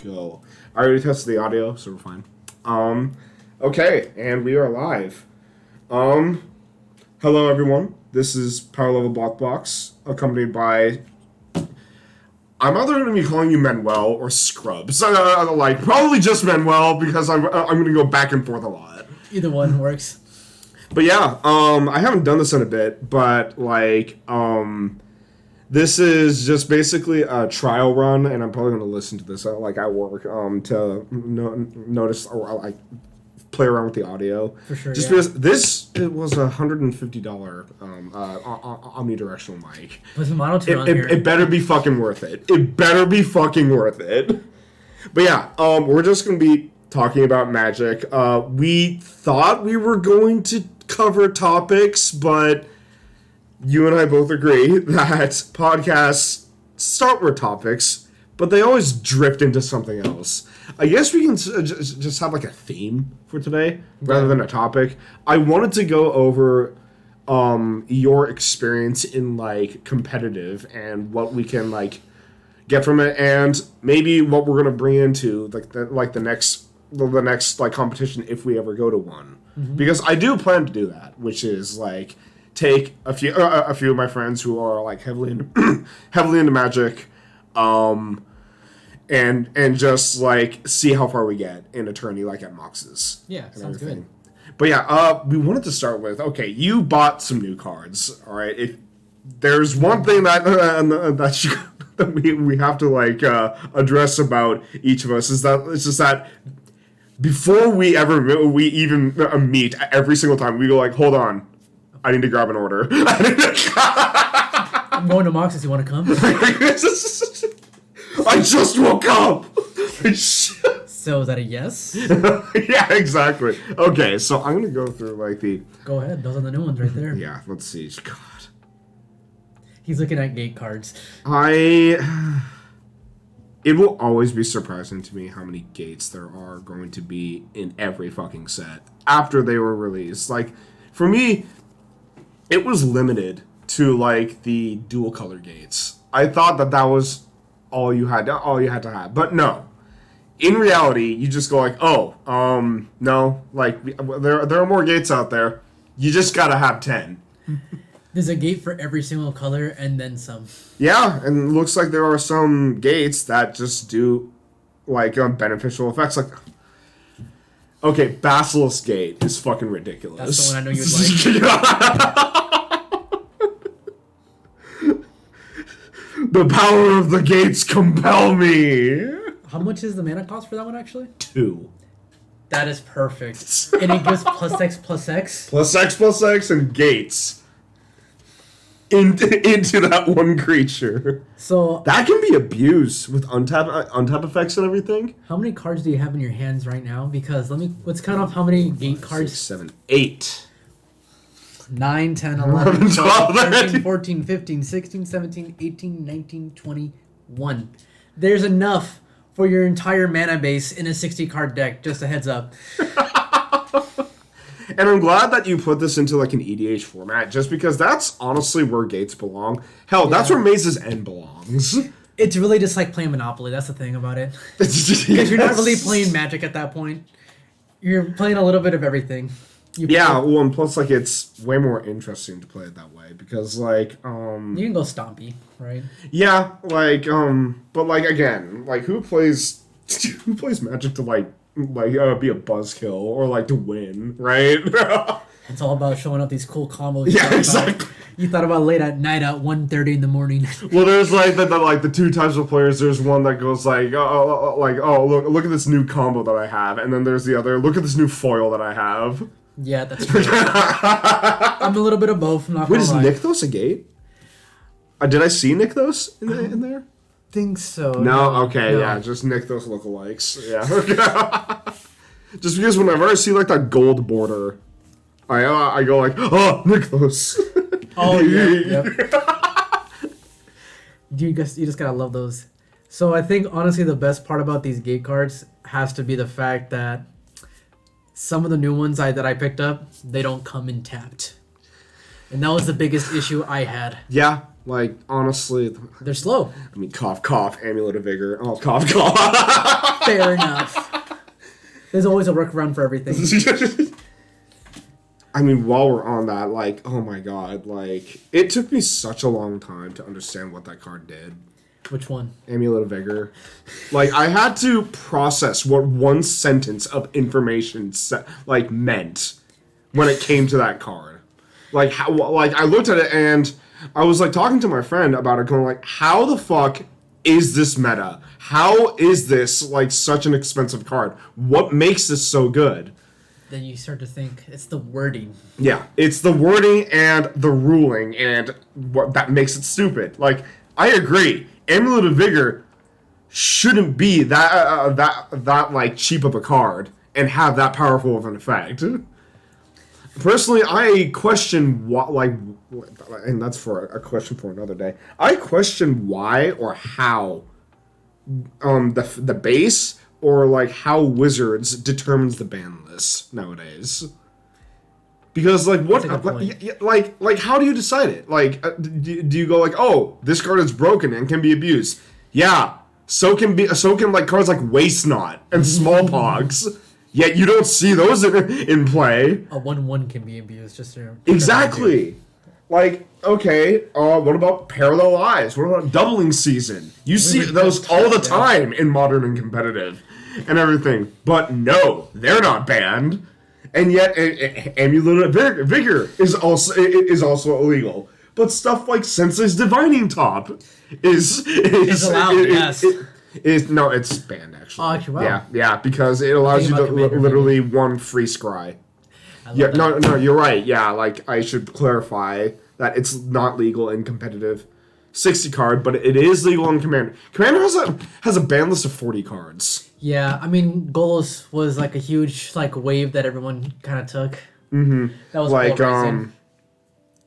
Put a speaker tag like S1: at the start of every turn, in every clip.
S1: go. I already tested the audio, so we're fine. Okay, and we are live. Hello everyone. This is Power Level BlockBlocks, accompanied by... I'm either going to be calling you Manuel or Scrubs. Like, probably just Manuel, because I'm going to go back and forth a lot.
S2: Either one works.
S1: But yeah, I haven't done this in a bit, but, like, this is just basically a trial run, and I'm probably going to listen to this, like, at work, to notice, or, like, play around with the audio.
S2: For sure,
S1: just because it was a $150 omnidirectional mic.
S2: With the model 2 on here.
S1: It better be fucking worth it. It better be fucking worth it. But yeah, we're just going to be talking about Magic. We thought we were going to cover topics, but you and I both agree that podcasts start with topics, but they always drift into something else. I guess we can just have like a theme for today rather than a topic. I wanted to go over your experience in like competitive and what we can like get from it, and maybe what we're gonna bring into like the next like competition if we ever go to one. Mm-hmm. Because I do plan to do that, which is like take a few of my friends who are like heavily into Magic, and just like see how far we get in a tourney like at Mox's.
S2: Yeah, sounds good.
S1: But yeah, we wanted to start with, okay, you bought some new cards, all right? If there's one thing that we have to like address about each of us, is that it's just that before we even meet, every single time we go like, hold on, I need to grab an order.
S2: I'm going to Mox's. You want to come?
S1: I just woke up.
S2: So is that a yes?
S1: Yeah, exactly. Okay, so I'm gonna go through like the.
S2: Go ahead. Those are the new ones right there.
S1: Yeah, let's see. God.
S2: He's looking at gate cards.
S1: It will always be surprising to me how many gates there are going to be in every fucking set after they were released. Like, for me, it was limited to like the dual color gates. I thought that was all you had to have, but no. In reality, you just go like, no, like there are more gates out there. You just gotta have 10.
S2: There's a gate for every single color and then some.
S1: Yeah, and it looks like there are some gates that just do like beneficial effects. Like, okay, Basilisk Gate is fucking ridiculous.
S2: That's the one I know you'd like.
S1: The power of the gates compel me.
S2: How much is the mana cost for that one, actually?
S1: 2.
S2: That is perfect. And it gives +X, +X?
S1: +X, and gates. Into that one creature.
S2: So
S1: that can be abused with untap effects and everything.
S2: How many cards do you have in your hands right now? Because let's count off how many gate cards.
S1: 6, 7, 8.
S2: 9, 10, 11, 12, 13, 14, 15, 16, 17, 18, 19, 21. There's enough for your entire mana base in a 60-card deck, just a heads up.
S1: And I'm glad that you put this into like an EDH format, just because that's honestly where gates belong. Hell, that's where Maze's End belongs.
S2: It's really just like playing Monopoly, that's the thing about it. Because you're not really playing Magic at that point. You're playing a little bit of everything.
S1: Well, and plus, like, it's way more interesting to play it that way, because, like,
S2: you can go Stompy, right?
S1: Yeah, like, but, like, again, like, who plays Magic to, like, be a buzzkill, or, like, to win, right?
S2: It's all about showing up these cool combos.
S1: Yeah, exactly.
S2: You thought about late at night at 1:30 in the morning.
S1: Well, there's, like, the two types of players. There's one that goes, like, look at this new combo that I have, and then there's the other, look at this new foil that I have.
S2: Yeah, that's true. I'm a little bit of both. I'm not
S1: Wait,
S2: gonna lie.
S1: is Nykthos a gate? Did I see Nykthos in there?
S2: Think so.
S1: No? Okay, yeah, just Nykthos lookalikes. Yeah. Just because whenever I see like that gold border, I go like, oh, Nykthos.
S2: Oh yeah. Yep. You just gotta love those. So I think honestly the best part about these gate cards has to be the fact that some of the new ones that I picked up, they don't come in tapped. And that was the biggest issue I had.
S1: Yeah, Like, honestly,
S2: They're slow.
S1: I mean, cough, cough, Amulet of Vigor. Oh, cough, cough.
S2: Fair enough. There's always a workaround for everything.
S1: I mean, while we're on that, like, oh my god, like, it took me such a long time to understand what that card did.
S2: Which one?
S1: Amulet of Vigor. Like, I had to process what one sentence of information meant when it came to that card. Like, how, like, I looked at it and I was, like, talking to my friend about it, going, like, how the fuck is this meta? How is this, like, such an expensive card? What makes this so good?
S2: Then you start to think, it's the wording.
S1: Yeah, it's the wording and the ruling and what that makes it stupid. Like, I agree. Amulet of Vigor shouldn't be that like cheap of a card and have that powerful of an effect. Personally, I question what, like, and that's for a question for another day. I question why or how the base or like how Wizards determines the ban list nowadays. Because, like, what, like, how do you decide it? Like, do you go like, oh, this card is broken and can be abused? Yeah, so can like cards like Waste Not and Smallpox. Yet you don't see those in play.
S2: A 1/1 can be abused, just to
S1: exactly. Like, okay, what about Parallel Eyes? What about Doubling Season? You see those all the time in Modern and Competitive and everything. But no, they're not banned. And yet, Amulet of Vigor is also illegal. But stuff like Sensei's Divining Top is
S2: allowed. Yes.
S1: No, it's banned actually.
S2: Oh, actually, wow.
S1: Yeah, because it allows you to literally one free scry. Yeah, no, you're right. Yeah, like I should clarify that it's not legal in competitive 60 card, but it is legal in Commander. Commander has a ban list of 40 cards.
S2: Yeah, I mean, Golos was like a huge like wave that everyone kind of took. Mm-hmm. That was
S1: like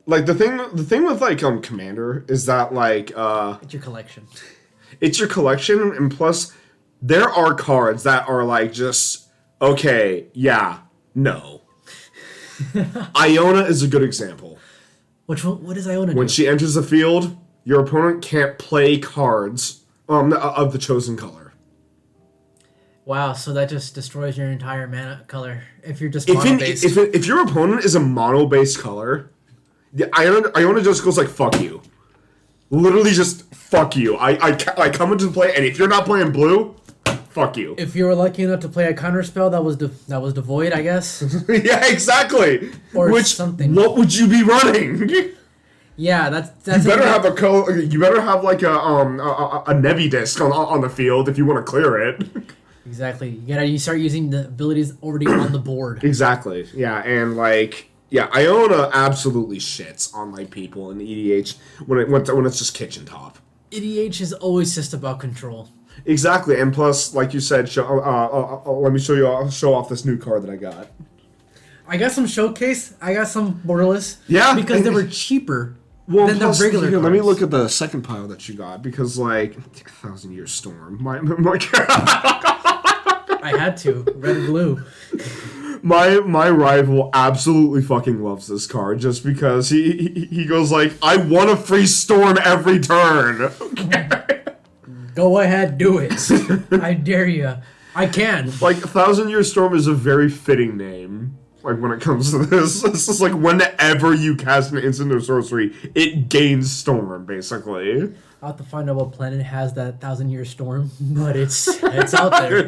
S1: like the thing with like Commander is that like
S2: it's your collection.
S1: It's your collection, and plus there are cards that are like just okay, yeah, no. Iona is a good example.
S2: Which one? What does Iona do?
S1: When she enters the field, your opponent can't play cards of the chosen color.
S2: Wow, so that just destroys your entire mana color if you're just mono-based.
S1: If your opponent is a mono-based color, Iona just goes like, fuck you. Literally just, fuck you. I come into play, and if you're not playing blue, fuck you.
S2: If you were lucky enough to play a counter spell that was devoid, I guess.
S1: Yeah, exactly.
S2: Or something.
S1: What would you be running?
S2: Yeah, that's
S1: you better have you better have like a Nevi disc on the field if you want to clear it.
S2: Exactly. You start using the abilities already on the board.
S1: Exactly. Yeah, and like Iona absolutely shits on like people in EDH when it's just kitchen top.
S2: EDH is always just about control.
S1: Exactly, and plus, like you said, let me show off this new card that I got.
S2: I got some Showcase. I got some Borderless.
S1: Yeah,
S2: because they were cheaper than the regular cards.
S1: Let me look at the second pile that you got, because like 1,000 Year Storm. My
S2: I had to. Red and blue.
S1: My rival absolutely fucking loves this card just because he goes like, I want a free storm every turn.
S2: Go ahead, do it. I dare you. I can.
S1: Like, 1,000 Year Storm is a very fitting name. Like, when it comes to this. This is like, whenever you cast an instant or sorcery, it gains storm, basically.
S2: I'll have to find out what planet has that 1,000 Year Storm, but it's out there.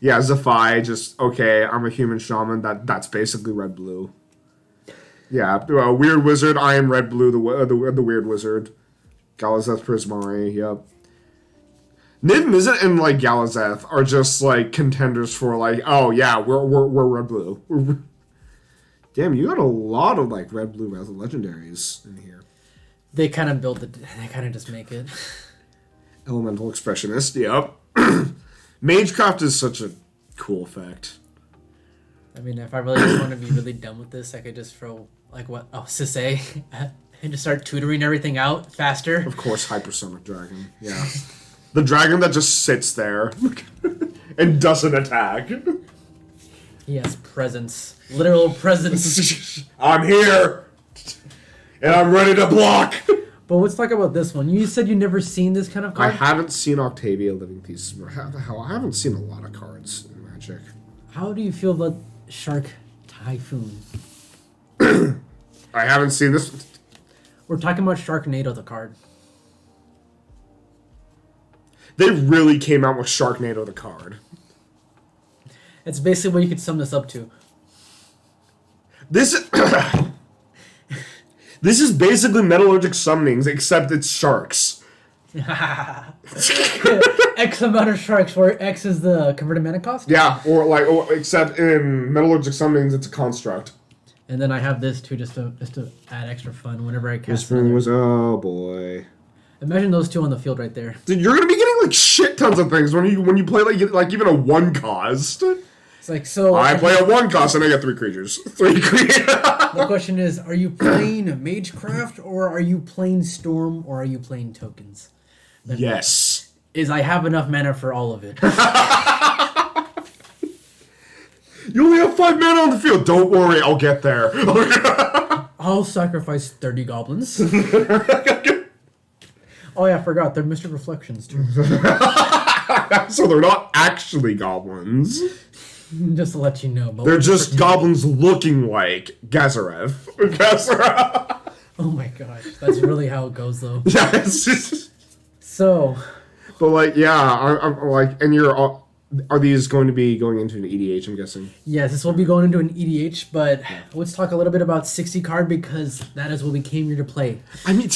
S1: Yeah, Zephi, just, okay, I'm a human shaman, that's basically red-blue. Yeah, Weird Wizard, I am red-blue, the Weird Wizard. Galazeth Prismari, yep. Niv Mizzet and, like, Galazeth are just, like, contenders for, like, oh, yeah, we're red-blue. Damn, you got a lot of, like, red-blue legendaries in here.
S2: They kind of build it. They kind of just make it.
S1: Elemental Expressionist, yep. Magecraft is such a cool effect.
S2: I mean, if I really just want to be really done with this, I could just throw, like, Sisay, and just start tutoring everything out faster.
S1: Of course, Hypersonic Dragon, yeah. The dragon that just sits there and doesn't attack.
S2: He has presence. Literal presence.
S1: I'm here! And I'm ready to block!
S2: But let's talk about this one. You said you've never seen this kind of card?
S1: I haven't seen Octavia Living Pieces. How the hell? I haven't seen a lot of cards in Magic.
S2: How do you feel about Shark Typhoon?
S1: I haven't seen this.
S2: We're talking about Sharknado, the card.
S1: They really came out with Sharknado, the card.
S2: It's basically what you could sum this up to.
S1: This is... This is basically Metallurgic Summonings, except it's sharks.
S2: X amount of sharks, where X is the converted mana cost?
S1: Yeah, except in Metallurgic Summonings, it's a construct.
S2: And then I have this too, just to add extra fun whenever I cast.
S1: Oh boy.
S2: Imagine those two on the field right there.
S1: Dude, you're gonna be getting like shit tons of things when you play like even a 1 cost.
S2: It's like, so
S1: I play a 1 cost and I get 3 creatures. 3 creatures.
S2: The question is, are you playing Magecraft, or are you playing Storm, or are you playing tokens?
S1: Yes.
S2: I have enough mana for all of it.
S1: You only have 5 mana on the field. Don't worry, I'll get there.
S2: I'll sacrifice 30 goblins. Oh yeah, I forgot. They're Mystic Reflections too.
S1: So they're not actually goblins.
S2: Just to let you know.
S1: They're just goblins looking like Gazarev.
S2: Oh my gosh. That's really how it goes though.
S1: Yeah, it's just...
S2: So.
S1: But like, yeah, I'm like, and are these going to be going into an EDH, I'm guessing?
S2: Yes, this will be going into an EDH, but let's talk a little bit about 60 card, because that is what we came here to play.
S1: I mean,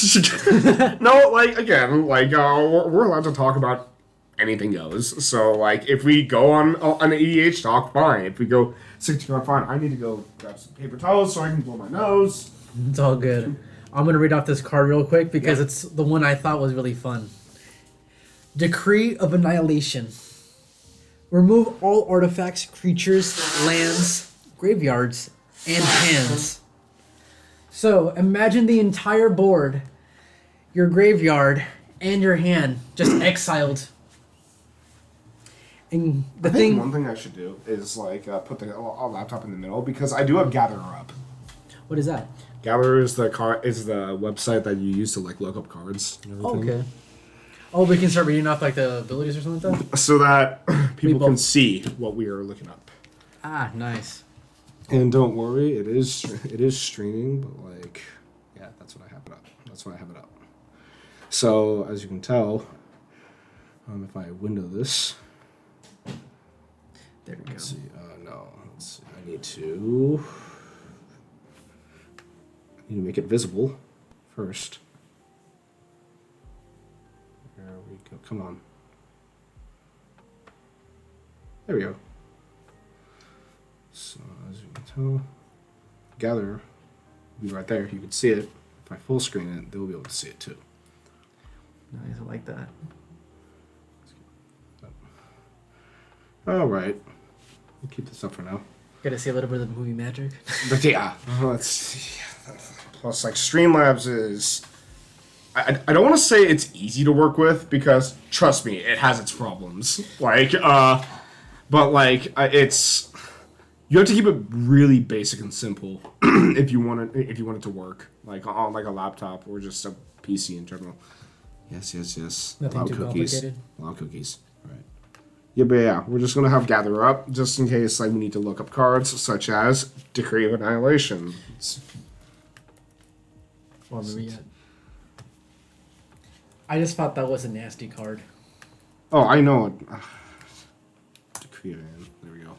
S1: no, like, again, like, we're allowed to talk about anything goes. So, like, if we go on an EDH talk, fine. If we go 60 card, fine. I need to go grab some paper towels so I can blow my nose.
S2: It's all good. I'm going to read off this card real quick, because it's the one I thought was really fun. Decree of Annihilation. Remove all artifacts, creatures, lands, graveyards, and hands. So, imagine the entire board, your graveyard, and your hand just exiled. And
S1: I think one thing I should do is, like, put the laptop in the middle, because I do have Gatherer up.
S2: What is that?
S1: Gatherer is the website that you use to, like, look up cards and everything.
S2: Okay. Oh, we can start reading off like the abilities or something like that?
S1: So that people can see what we are looking up.
S2: Ah, nice.
S1: And don't worry, it is streaming, but like, yeah, that's what I have it up. That's why I have it up. So as you can tell, if I window this,
S2: there we go.
S1: Let's see. No, let's see. I need to make it visible first. There we go. Come on. There we go. So as you can tell, Gather will be right there. You can see it. If I full screen it, they'll be able to see it too.
S2: Nice, I like that.
S1: All right. We'll keep this up for now.
S2: Gotta see a little bit of the movie magic.
S1: But yeah, plus like Streamlabs is... I don't want to say it's easy to work with, because trust me, it has its problems. Like, but like it's, you have to keep it really basic and simple if you want it to work, like on like a laptop or just a PC in general. Yes.
S2: Nothing too complicated.
S1: Allow cookies. Right. Yeah, but yeah, we're just gonna have Gather up just in case like we need to look up cards such as Decree of Annihilation.
S2: Or maybe yet. I just thought that was a nasty card.
S1: Oh, I know it. Decree of Annihilation. There we go.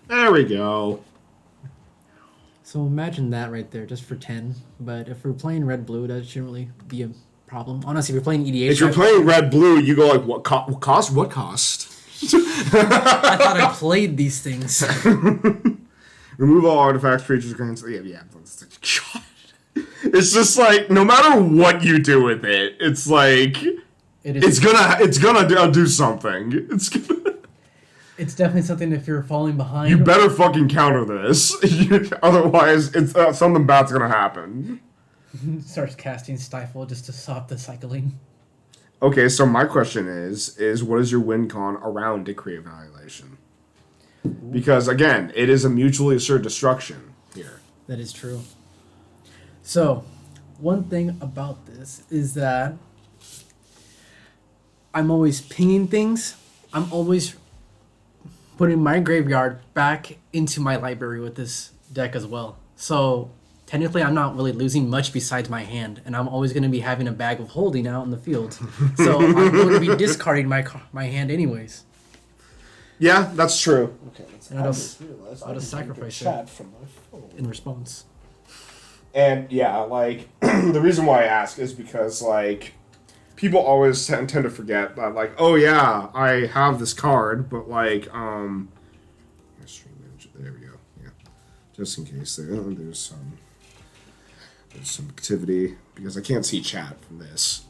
S1: There we go.
S2: So imagine that right there, just for 10. But if we're playing red-blue, that shouldn't really be a problem. Honestly, if you're playing EDH...
S1: If you're playing red-blue, you go like, what cost? What cost?
S2: I thought I played these things.
S1: Remove all artifacts, creatures, grants. Yeah. God. It's just like, no matter what you do with it, it's like... It's gonna do something.
S2: It's definitely something if you're falling behind.
S1: You better fucking counter this. Otherwise, it's something bad's gonna happen.
S2: Starts casting Stifle just to stop the cycling.
S1: Okay, so my question is what is your win con around Decree of Annihilation? Because, again, it is a mutually assured destruction here.
S2: That is true. So, one thing about this is that I'm always pinging things. I'm always putting my graveyard back into my library with this deck as well. So technically, I'm not really losing much besides my hand, and I'm always going to be having a bag of holding out in the field. So I'm going to be discarding my hand anyways.
S1: Yeah, that's true.
S3: Okay, let's
S2: And I'll just sacrifice
S3: chat
S2: it
S3: from my phone.
S2: in response.
S1: And yeah, like the reason why I ask is because like people always tend to forget that like, oh yeah, I have this card, but like there we go. Yeah, just in case there's some activity because I can't see chat from this.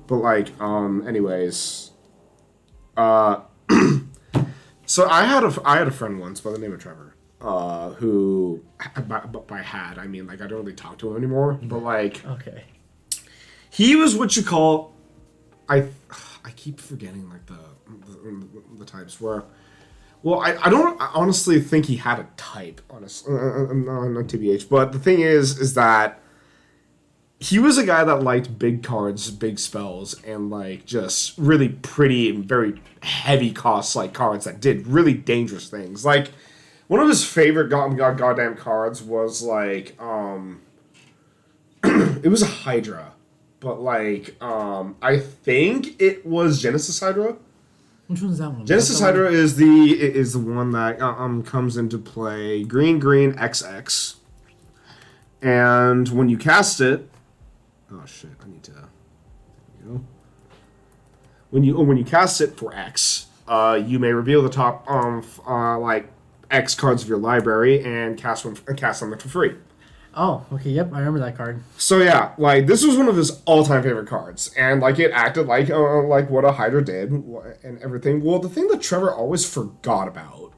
S1: But like anyways, so I had a friend once by the name of Trevor, who by had I mean like I don't really talk to him anymore, but like
S2: Okay.
S1: he was what you call I keep forgetting like the types where. Well, I don't honestly think he had a type, honestly, on TBH. But the thing is that he was a guy that liked big cards, big spells, and like just really pretty and very heavy cost like cards that did really dangerous things. Like one of his favorite goddamn cards was like it was a Hydra, but like I think it was Genesis Hydra.
S2: Which one's that one?
S1: Genesis Hydra is the one that comes into play green XX, and when you cast it, oh shit, I need to. There we go. When you cast it for X, you may reveal the top like X cards of your library and cast them for free.
S2: Oh, okay, yep, I remember that card.
S1: So yeah, like this was one of his all-time favorite cards, and like it acted like what a Hydra did and everything. Well, the thing that Trevor always forgot about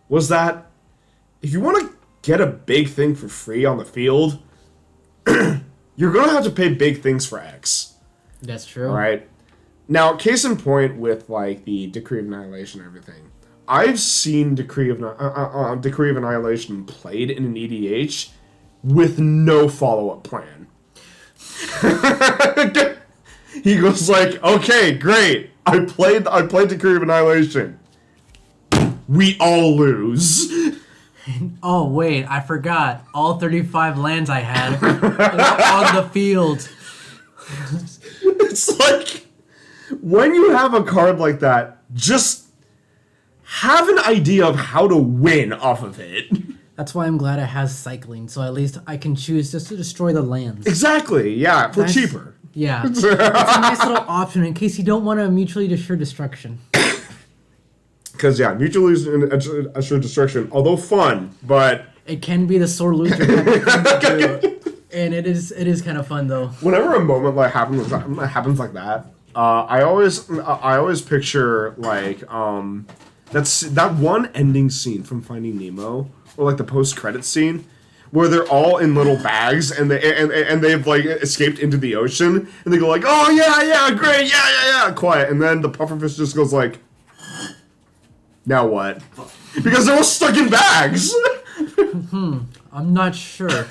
S1: was that if you want to get a big thing for free on the field, you're gonna have to pay big things for X.
S2: That's true.
S1: All right. Now, case in point with like the Decree of Annihilation and everything, I've seen Decree of Annihilation played in an EDH. With no follow-up plan. He goes like, okay, great. I played Decree of Annihilation. We all lose.
S2: Oh, wait, I forgot. All 35 lands I had were on the field.
S1: It's like, when you have a card like that, just have an idea of how to win off of it.
S2: That's why I'm glad it has cycling, so at least I can choose just to destroy the lands.
S1: Exactly, yeah, for cheaper.
S2: Yeah. It's a nice little option in case you don't want to mutually assure destruction.
S1: Because, yeah, mutually assured destruction, although fun, but...
S2: It can be the sore loser. And it is kind of fun, though.
S1: Whenever a moment like happens like that, I always picture, like, that's that one ending scene from Finding Nemo, or like the post-credit scene, where they're all in little bags and they've like escaped into the ocean and they go like, oh yeah, great, yeah, quiet, and then the pufferfish just goes like, now what? Because they're all stuck in bags.
S2: I'm not sure.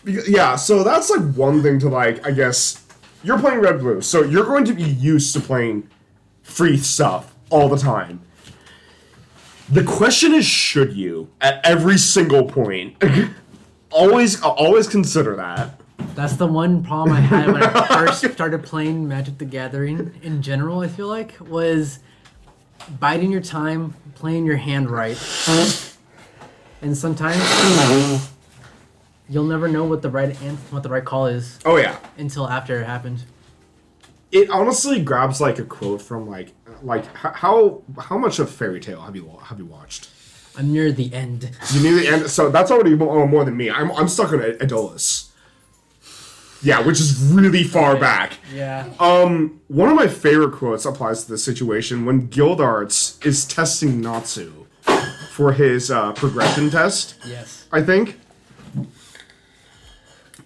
S1: Yeah, so that's like one thing to like, I guess, you're playing red blue, so you're going to be used to playing free stuff all the time. The question is, should you at every single point? always consider that.
S2: That's the one problem I had when I first started playing Magic the Gathering in general, I feel like, was biding your time, playing your hand right. And sometimes you'll never know what the right call is.
S1: Oh yeah.
S2: Until after it happened.
S1: It honestly grabs like a quote from like how much of Fairy Tale have you watched?
S2: I'm near the end.
S1: You near the end, so that's already more than me. I'm stuck on Adolis. Yeah, which is really far back.
S2: Yeah.
S1: One of my favorite quotes applies to this situation when Guildarts is testing Natsu for his progression test.
S2: Yes.
S1: I think.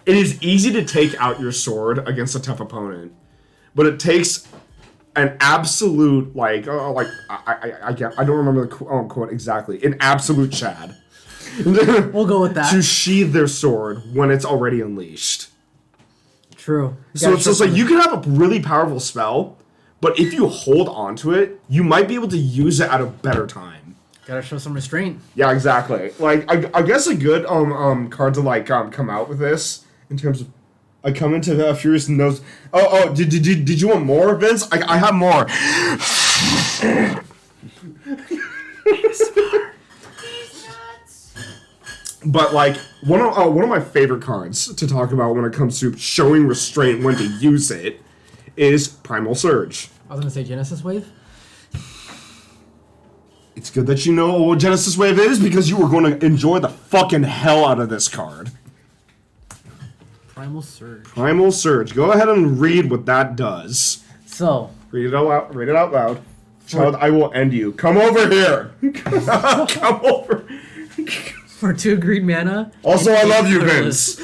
S1: It is easy to take out your sword against a tough opponent, but it takes an absolute I don't remember the quote exactly. An absolute Chad
S2: We'll go with that.
S1: To sheathe their sword when it's already unleashed.
S2: True.
S1: So it's just like you can have a really powerful spell, but if you hold on to it, you might be able to use it at a better time.
S2: Gotta show some restraint.
S1: Yeah, exactly. Like I guess a good card to like come out with this in terms of I come into Furious Nose. Oh, did you want more, Vince? I have more. But like one of my favorite cards to talk about when it comes to showing restraint when to use it is Primal Surge.
S2: I was gonna say Genesis Wave.
S1: It's good that you know what Genesis Wave is because you are going to enjoy the fucking hell out of this card.
S2: Primal Surge.
S1: Primal Surge. Go ahead and read what that does.
S2: So.
S1: Read it out loud. Read it out loud. Child, I will end you. Come over here. Come over.
S2: For 2 green mana.
S1: Also, I love you, Vince.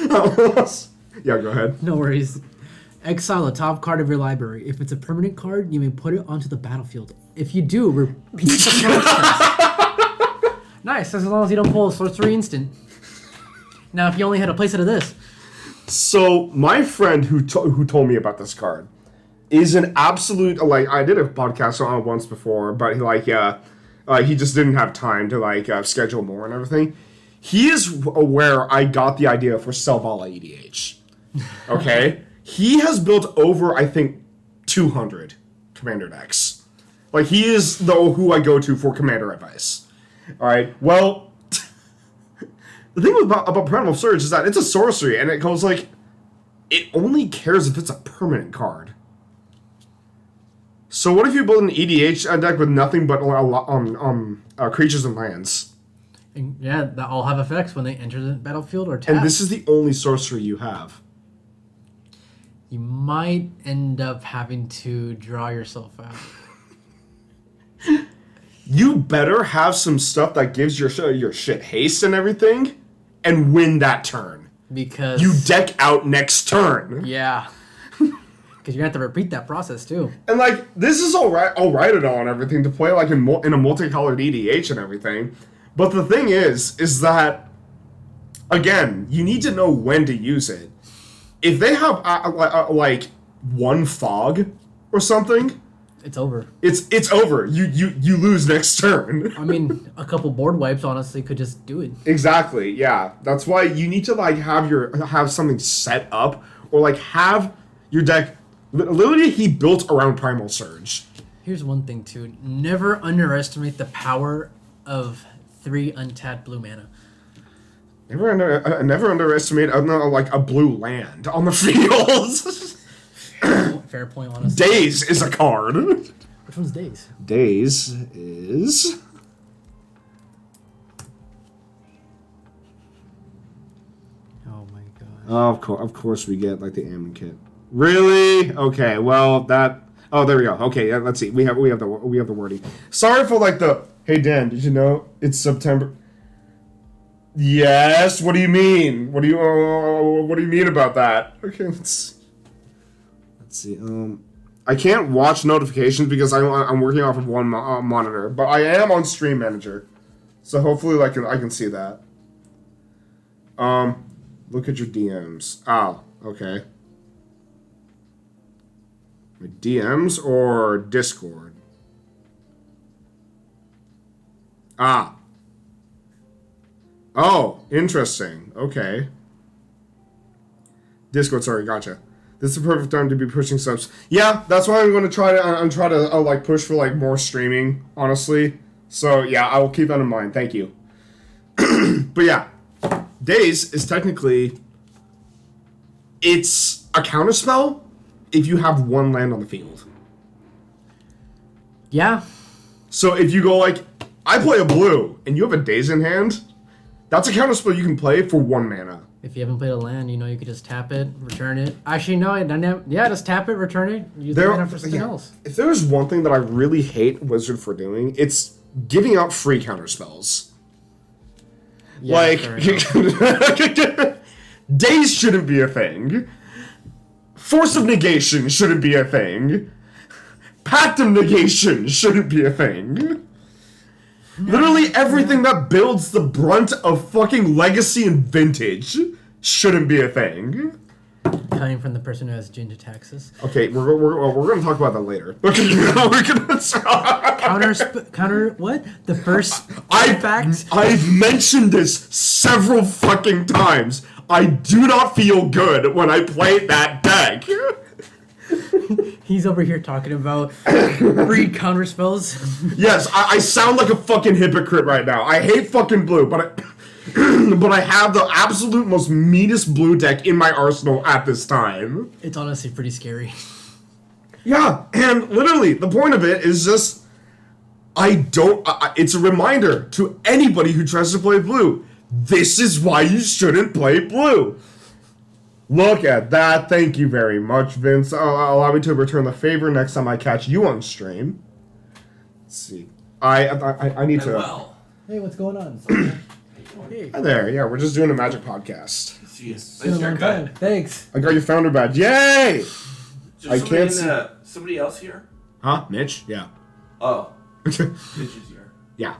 S1: Yeah, go ahead.
S2: No worries. Exile a top card of your library. If it's a permanent card, you may put it onto the battlefield. If you do, repeat the process. Nice, as long as you don't pull a sorcery instant. Now, if you only had a playset of this.
S1: So, my friend who told me about this card is an absolute, like, I did a podcast on it once before, but he just didn't have time to, schedule more and everything. He is aware I got the idea for Selvala EDH. Okay? He has built over, I think, 200 Commander decks. Like, he is who I go to for Commander advice. Alright, well, the thing about Primal Surge is that it's a sorcery, and it goes like, it only cares if it's a permanent card. So what if you build an EDH deck with nothing but creatures and lands?
S2: And yeah, that all have effects when they enter the battlefield or tap.
S1: And this is the only sorcery you have.
S2: You might end up having to draw yourself out.
S1: You better have some stuff that gives your shit haste and everything, and win that turn.
S2: Because
S1: you deck out next turn.
S2: Yeah. Because you're gonna have to repeat that process too.
S1: And like this is all right and all and everything to play like in a multicolored EDH and everything, but the thing is that again you need to know when to use it. If they have like one fog or something,
S2: it's over.
S1: It's over. You lose next turn.
S2: I mean, a couple board wipes honestly could just do it.
S1: Exactly. Yeah. That's why you need to like have something set up or like have your deck. Literally, he built around Primal Surge.
S2: Here's one thing too: never underestimate the power of 3 untapped blue mana.
S1: Never underestimate like a blue land on the field.
S2: Fair point, honestly.
S1: Days is a card.
S2: Which one's Days?
S1: Days is...
S2: Oh my god.
S1: Of course we get like the Ammon kit. Really? Okay. Well, that. Oh, there we go. Okay. Yeah, let's see. We have the wording. Sorry for like the. Hey Dan, did you know it's September? Yes. What do you mean? What do you mean about that? Okay. Let's see. I can't watch notifications because I'm working off of one monitor, but I am on Stream Manager, so hopefully I can see that. Look at your DMs. Oh, okay. My DMs or Discord? Ah. Oh, interesting. Okay. Discord, sorry, gotcha. This is the perfect time to be pushing subs. Yeah, that's why I'm going to try to like push for like more streaming, honestly. So yeah, I will keep that in mind. Thank you. But yeah, Days is technically it's a counterspell if you have one land on the field.
S2: Yeah.
S1: So if you go like I play a blue and you have a Days in hand, that's a counterspell you can play for 1 mana.
S2: If you haven't played a land, you could just tap it, return it. Actually, no, just tap it, return it, use the mana for something else. If
S1: there's one thing that I really hate Wizard for doing, it's giving out free counterspells. Yeah, like, Days shouldn't be a thing. Force of Negation shouldn't be a thing. Pact of Negation shouldn't be a thing. Literally everything that builds the brunt of fucking legacy and vintage shouldn't be a thing.
S2: Coming from the person who has ginger taxes.
S1: Okay, we're going to talk about that later.
S2: Counter what? The first fact?
S1: I've mentioned this several fucking times. I do not feel good when I play that deck.
S2: He's over here talking about free counter spells.
S1: Yes, I sound like a fucking hypocrite right now. I hate fucking blue, but I have the absolute most meanest blue deck in my arsenal at this time.
S2: It's honestly pretty scary.
S1: Yeah, and literally, the point of it is just, it's a reminder to anybody who tries to play blue. This is why you shouldn't play blue. Look at that. Thank you very much, Vince. Allow me to return the favor next time I catch you on stream. Let's see. I need to...
S3: Well.
S2: Hey, what's going on? Hey.
S1: Hi there. Yeah, we're just doing a Magic podcast.
S3: Nice haircut.
S2: Thanks.
S1: I got your founder badge. Yay!
S3: I can't see. Somebody else here?
S1: Huh? Mitch? Yeah.
S3: Oh. Mitch is here.
S1: Yeah.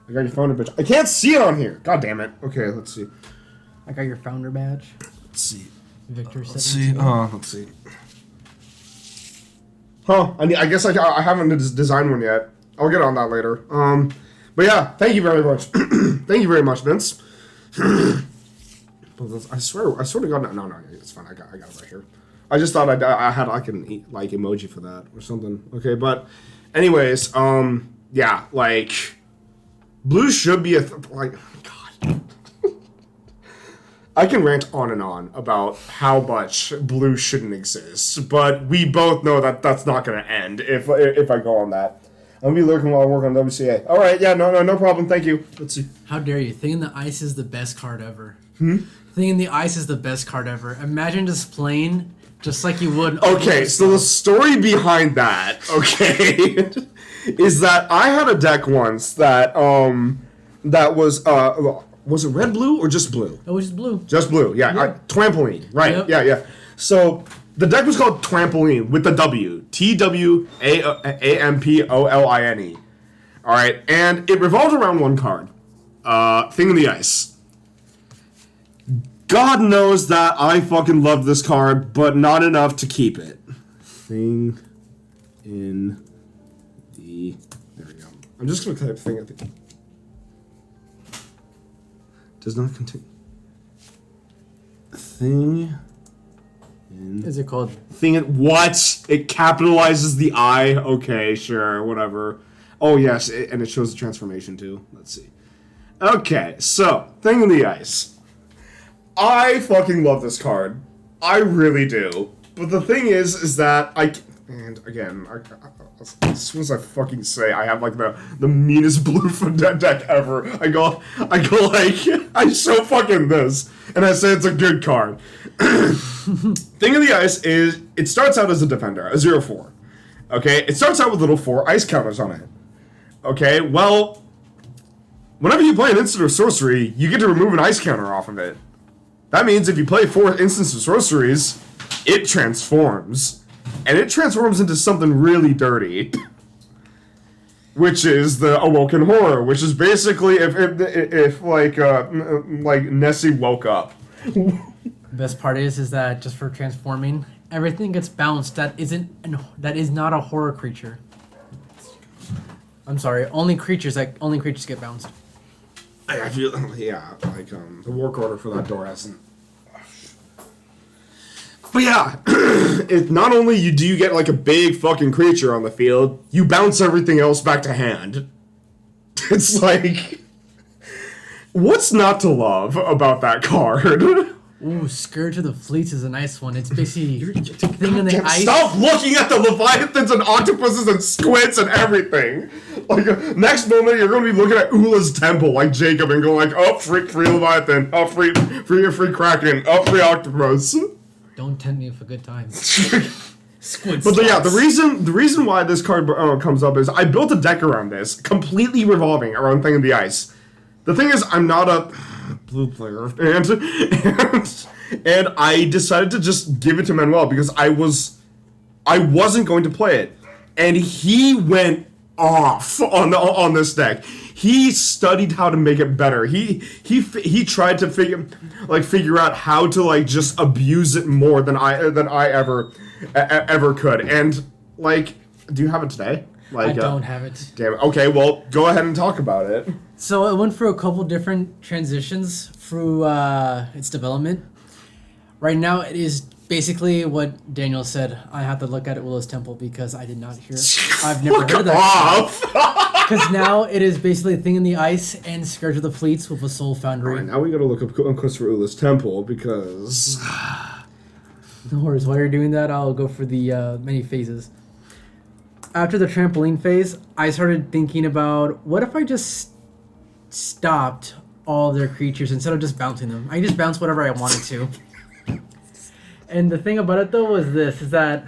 S1: I got your founder badge. I can't see it on here. God damn it. Okay, let's see.
S2: I got your founder badge.
S1: Let's see.
S2: Victor
S1: Let's see. Let's see. I guess I haven't designed one yet. I'll get on that later. But yeah, thank you very much. Thank you very much, Vince. I swear to God, no, it's fine. I got it right here. I just thought I had like an like emoji for that or something. Okay, but anyways, yeah, like blue should be like God. I can rant on and on about how much blue shouldn't exist, but we both know that that's not going to end if I go on that. I'm gonna be lurking while I work on WCA. All right, yeah, no problem. Thank you. Let's see.
S2: How dare you? Thinking the ice is the best card ever. Thinking the ice is the best card ever. Imagine just playing just like you would.
S1: Okay, so the story behind that, okay, is that I had a deck once that was it red blue or just blue?
S2: It was just blue.
S1: Just blue, yeah.
S2: Yep.
S1: Trampoline, right?
S2: Yep.
S1: Yeah. So the deck was called Trampoline with the W. TWAMPOLINE. All right, and it revolved around one card. Thing in the Ice. God knows that I fucking love this card, but not enough to keep it. Thing in the... There we go. I'm just going to type thing at the... Does not continue. Thing...
S2: Is it called?
S1: What? It capitalizes the I? Okay, sure, whatever. Oh, yes, and it shows the transformation, too. Let's see. Okay, so, Thing in the Ice. I fucking love this card. I really do. But the thing is that and again, as soon as I fucking say I have like the meanest blue for deck ever, I go like, I show fucking this, and I say it's a good card. Thing in the Ice is, it starts out as a defender, a 0/4. Okay, it starts out with little 4 ice counters on it. Okay, well, whenever you play an instant or sorcery, you get to remove an ice counter off of it. That means if you play 4 instants or sorceries, it transforms. And it transforms into something really dirty. Which is the Awoken Horror, which is basically if Nessie woke up.
S2: The best part is that just for transforming, everything gets bounced that is not a horror creature. I'm sorry, only creatures get bounced.
S1: I feel, yeah, like, the work order for that door hasn't... But yeah, not only do you get, like, a big fucking creature on the field, you bounce everything else back to hand. It's like... What's not to love about that card?
S2: Ooh, Scourge of the Fleets is a nice one. It's basically Thing in the Ice.
S1: Stop looking at the Leviathans and Octopuses and Squids and everything. Like, next moment, you're going to be looking at Ula's Temple, like Jacob, and go like, oh, free Leviathan, oh, free Kraken, oh, free Octopus.
S2: Don't tempt me for good times. Squid
S1: But
S2: slots.
S1: yeah, the reason why this card comes up is I built a deck around this, completely revolving around Thing in the Ice. The thing is, I'm not a blue player, and I decided to just give it to Manuel because I wasn't going to play it, and he went off on this deck. He studied how to make it better. He tried to figure out how to like just abuse it more than I ever could. And like, do you have it today? Like,
S2: I don't have it.
S1: Damn it. Okay, well, go ahead and talk about it.
S2: So it went through a couple different transitions through its development. Right now, it is basically what Daniel said. I have to look at it, Willow's Temple, because I did not hear it. I've never heard of that. Because now it is basically a thing in the ice and Scourge of the Fleets with a Soul Foundry.
S1: All right, now we gotta look up Christopher Ula's Temple, because...
S2: No worries. While you're doing that, I'll go for the many phases. After the trampoline phase, I started thinking about, what if I just stopped all of their creatures instead of just bouncing them? I just bounce whatever I wanted to. And the thing about it, though, was this, is that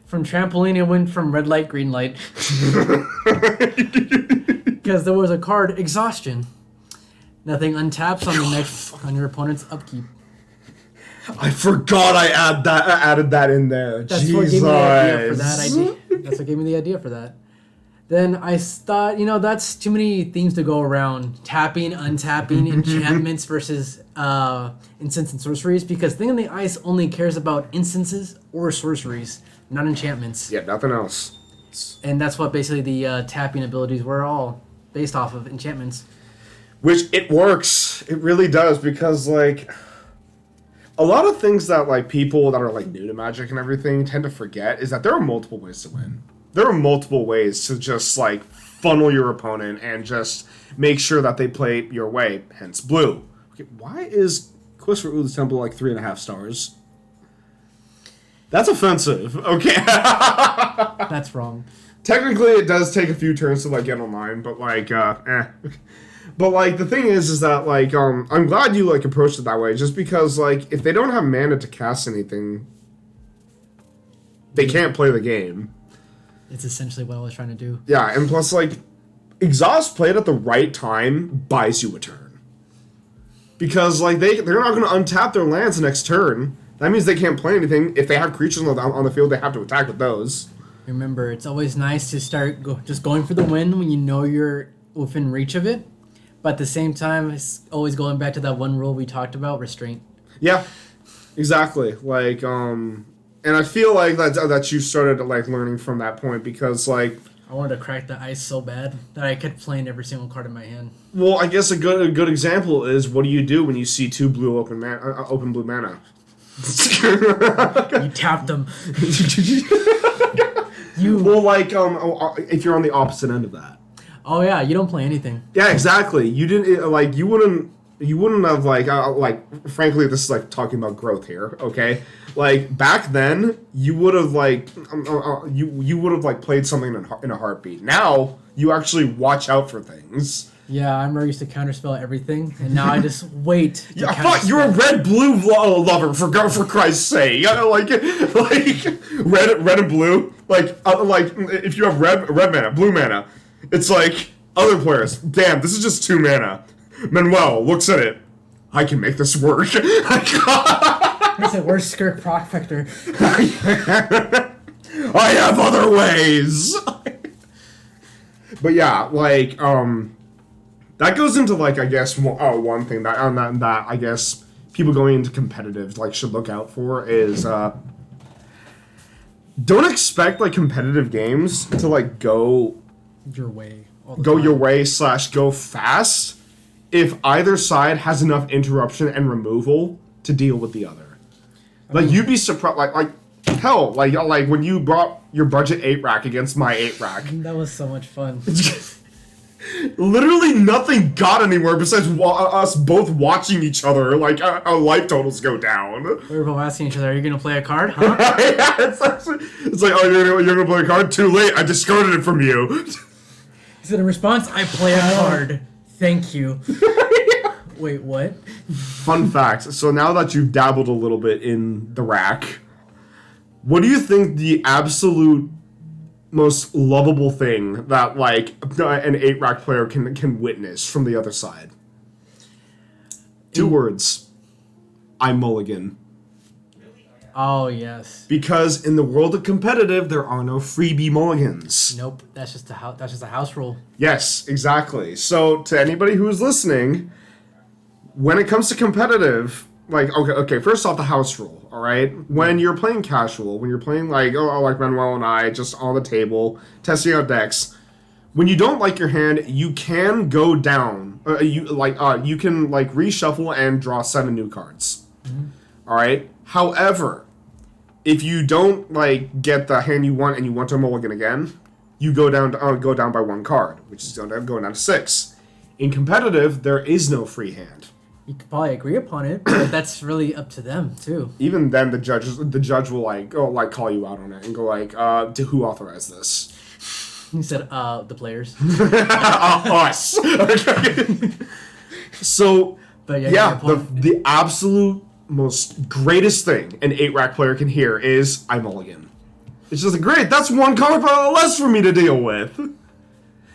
S2: from trampoline, it went from red light, green light. Because there was a card, Exhaustion. Nothing untaps on the next on your opponent's upkeep.
S1: I forgot I added that in there.
S2: That's
S1: Jesus.
S2: what gave me the idea for that. That's what gave me the idea for that. Then I thought, that's too many themes to go around. Tapping, untapping, enchantments versus instants and sorceries. Because Thing in the Ice only cares about instances or sorceries, not enchantments.
S1: Yeah, nothing else.
S2: And that's what basically the tapping abilities were all based off of, enchantments.
S1: Which, it works. It really does, because, like... A lot of things that, like, people that are, like, new to Magic and everything tend to forget is that there are multiple ways to win. There are multiple ways to just, like, funnel your opponent and just make sure that they play your way, hence blue. Okay, why is Christopher Ula's Temple, like, 3.5 stars? That's offensive, okay?
S2: That's wrong.
S1: Technically, it does take a few turns to, like, get online, but, like, But, like, the thing is that, like, I'm glad you, like, approached it that way, just because, like, if they don't have mana to cast anything, they can't play the game.
S2: It's essentially what I was trying to do.
S1: Yeah, and plus, like, Exhaust played at the right time buys you a turn. Because, like, they're not going to untap their lands next turn. That means they can't play anything. If they have creatures on the field, they have to attack with those.
S2: Remember, it's always nice to start just going for the win when you know you're within reach of it. But at the same time, it's always going back to that one rule we talked about, restraint.
S1: Yeah, exactly. Like, and I feel like that you started, like, learning from that point, because, like...
S2: I wanted to crack the ice so bad that I kept playing every single card in my hand.
S1: Well, I guess a good example is, what do you do when you see 2 blue open blue mana?
S2: You tapped them.
S1: Well, like, if you're on the opposite end of that.
S2: Oh yeah, you don't play anything.
S1: Yeah, exactly. You didn't like. You wouldn't have like. Frankly, this is like talking about growth here. Okay, like back then, you would have like. You would have like played something in a heartbeat. Now you actually watch out for things.
S2: Yeah, I remember I used to counterspell everything, and now I just wait.
S1: Yeah, I thought you were a red-blue lover, for Christ's sake. Like red and blue. Like if you have red mana, blue mana, it's like other players. Damn, this is just 2 mana. Manuel looks at it. I can make this work.
S2: He said, "Where's Skirk Prospector?"
S1: I have other ways. But yeah, like that goes into like I guess one thing that I guess people going into competitive like should look out for is don't expect like competitive games to like go
S2: your way.
S1: Your way / go fast if either side has enough interruption and removal to deal with the other. Like you'd be surprised like hell like when you brought your budget 8 rack against my 8 rack.
S2: That was so much fun.
S1: Literally nothing got anywhere besides us both watching each other, like our life totals go down.
S2: We were both asking each other, "Are you gonna play a card?" Huh?
S1: Yeah, it's like, oh, you're gonna play a card? Too late, I discarded it from you.
S2: He said in response, "I play a card. Thank you." Yeah. Wait, what?
S1: Fun fact, so now that you've dabbled a little bit in the rack, what do you think the absolute most lovable thing that like an 8 rack player can witness from the other side? 2 words. I mulligan.
S2: Oh, yes.
S1: Because in the world of competitive, there are no freebie mulligans.
S2: Nope, that's just a house rule.
S1: Yes, exactly. So to anybody who's listening, when it comes to competitive, like, okay, first off, the house rule, all right? When you're playing casual, when you're playing like Manuel and I, just on the table, testing out decks, when you don't like your hand, you can go down. You can like reshuffle and draw 7 new cards. All right. However, if you don't like get the hand you want and you want to mulligan again, you go down by 1 card, which is going down to 6. In competitive, there is no free hand.
S2: You could probably agree upon it, but that's really up to them too.
S1: Even then, the judge will call you out on it and go like, who authorized this?
S2: He said, the players.
S1: Us. So,
S2: but
S1: the absolute most greatest thing an 8-rack player can hear is, I mulligan. It's just like, great, that's 1 card less for me to deal with.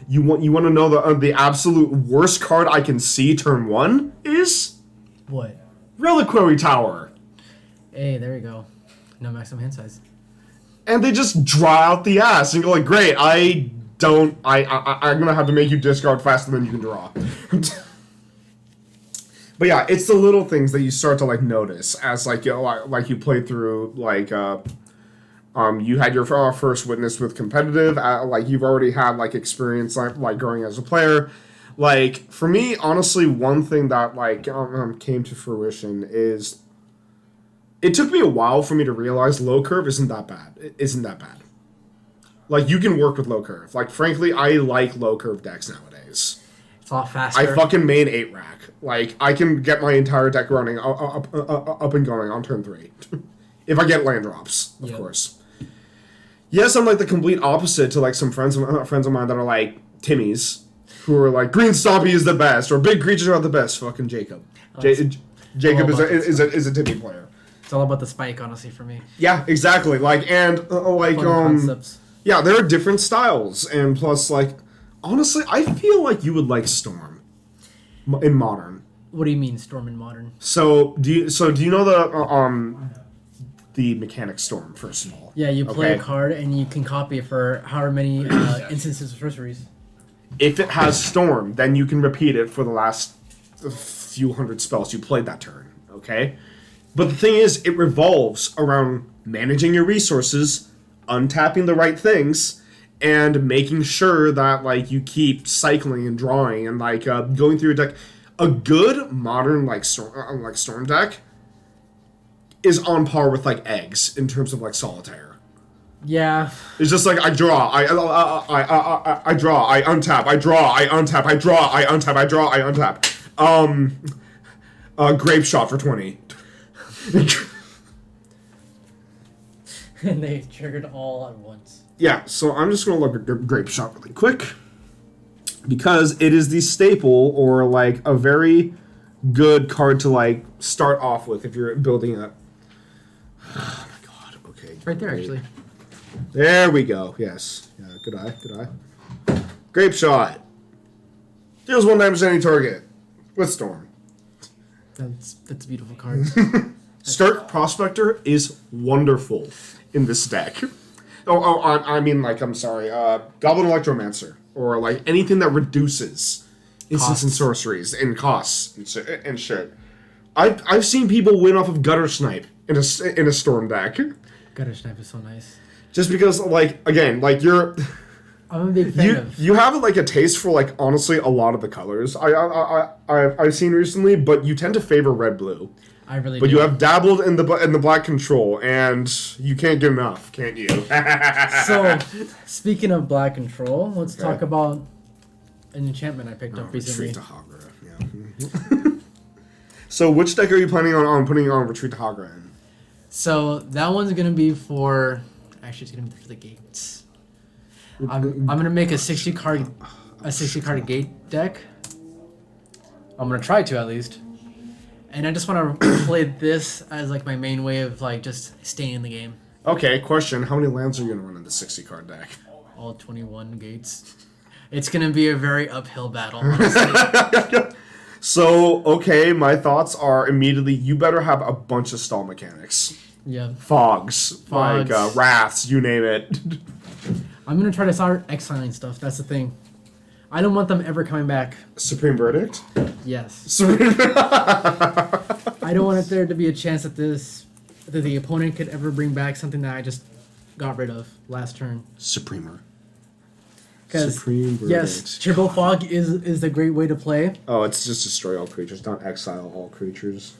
S1: You want to know the absolute worst card I can see turn 1 is?
S2: What?
S1: Reliquary Tower.
S2: Hey, there you go. No maximum hand size.
S1: And they just draw out the ass and go like, great, I'm gonna have to make you discard faster than you can draw. But yeah, it's the little things that you start to like notice as like you play through like you had your first witness with competitive, like you've already had like experience like growing as a player. Like for me, honestly, one thing that like came to fruition is it took me a while for me to realize low curve isn't that bad. It isn't that bad. Like you can work with low curve. Like frankly, I like low curve decks nowadays.
S2: It's a lot faster.
S1: I fucking main 8-rack. Like I can get my entire deck running up and going on turn 3, if I get land drops, of course. Yes, I'm like the complete opposite to like some friends of mine that are like Timmies, who are like green stompy is the best or big creatures are the best. Fucking Jacob. Jacob is a Timmy player.
S2: It's all about the spike, honestly, for me.
S1: Yeah, exactly. Like and
S2: concepts.
S1: Yeah, there are different styles, and plus like honestly, I feel like you would like Storm in Modern.
S2: What do you mean Storm in Modern?
S1: So do you know the mechanic Storm, first of all?
S2: Yeah, you play a card and you can copy it for however many instances of sorceries.
S1: If it has Storm, then you can repeat it for the last few hundred spells you played that turn, okay? But the thing is, it revolves around managing your resources, untapping the right things, and making sure that like you keep cycling and drawing and like going through your deck. A good modern like Storm deck is on par with like eggs in terms of like solitaire.
S2: Yeah.
S1: It's just like I draw, I draw, I untap, I draw, I untap, I draw, I untap, I draw, I untap. Grapeshot for 20.
S2: And they triggered all at once.
S1: Yeah, so I'm just gonna look at Grapeshot really quick because it is the staple or like a very good card to like start off with if you're building up. Oh my god! Okay,
S2: it's right there actually.
S1: There we go. Yes. Yeah. Good eye. Good eye. Grapeshot deals 1 damage to any target with Storm.
S2: That's a beautiful card.
S1: Stark Prospector is wonderful in this deck. I mean, like, I'm sorry, Goblin Electromancer, or like anything that reduces instants and sorceries and costs and shit. I've seen people win off of Gutter Snipe in a Storm deck.
S2: Gutter Snipe is so nice.
S1: Just because, like, again, like you're.
S2: I'm a big fan of.
S1: You have like a taste for like honestly a lot of the colors I've seen recently, but you tend to favor red blue.
S2: I really
S1: but
S2: do.
S1: You have dabbled in the black control, and you can't get enough, can't you?
S2: So, speaking of black control, let's talk about an enchantment I picked up recently.
S1: Retreat to Hagra, yeah. So, which deck are you planning on putting on Retreat to Hagra in?
S2: So that one's gonna be for. Actually, it's gonna be for the gates. I'm gonna make a 60 card gate deck. I'm gonna try to at least. And I just want to play this as like my main way of like just staying in the game.
S1: Okay, question: how many lands are you gonna run in the 60 card deck?
S2: All 21 gates. It's gonna be a very uphill battle, honestly.
S1: So, okay, my thoughts are immediately: you better have a bunch of stall mechanics.
S2: Yeah.
S1: Fogs. Like, wraths, you name it.
S2: I'm going to try to start exiling stuff. That's the thing. I don't want them ever coming back.
S1: Supreme Verdict?
S2: Yes. I don't want there to be a chance that the opponent could ever bring back something that I just got rid of last turn.
S1: Supremer.
S2: Supreme Verdict. Yes, Triple Fog is a great way to play.
S1: Oh, it's just destroy all creatures, not exile all creatures.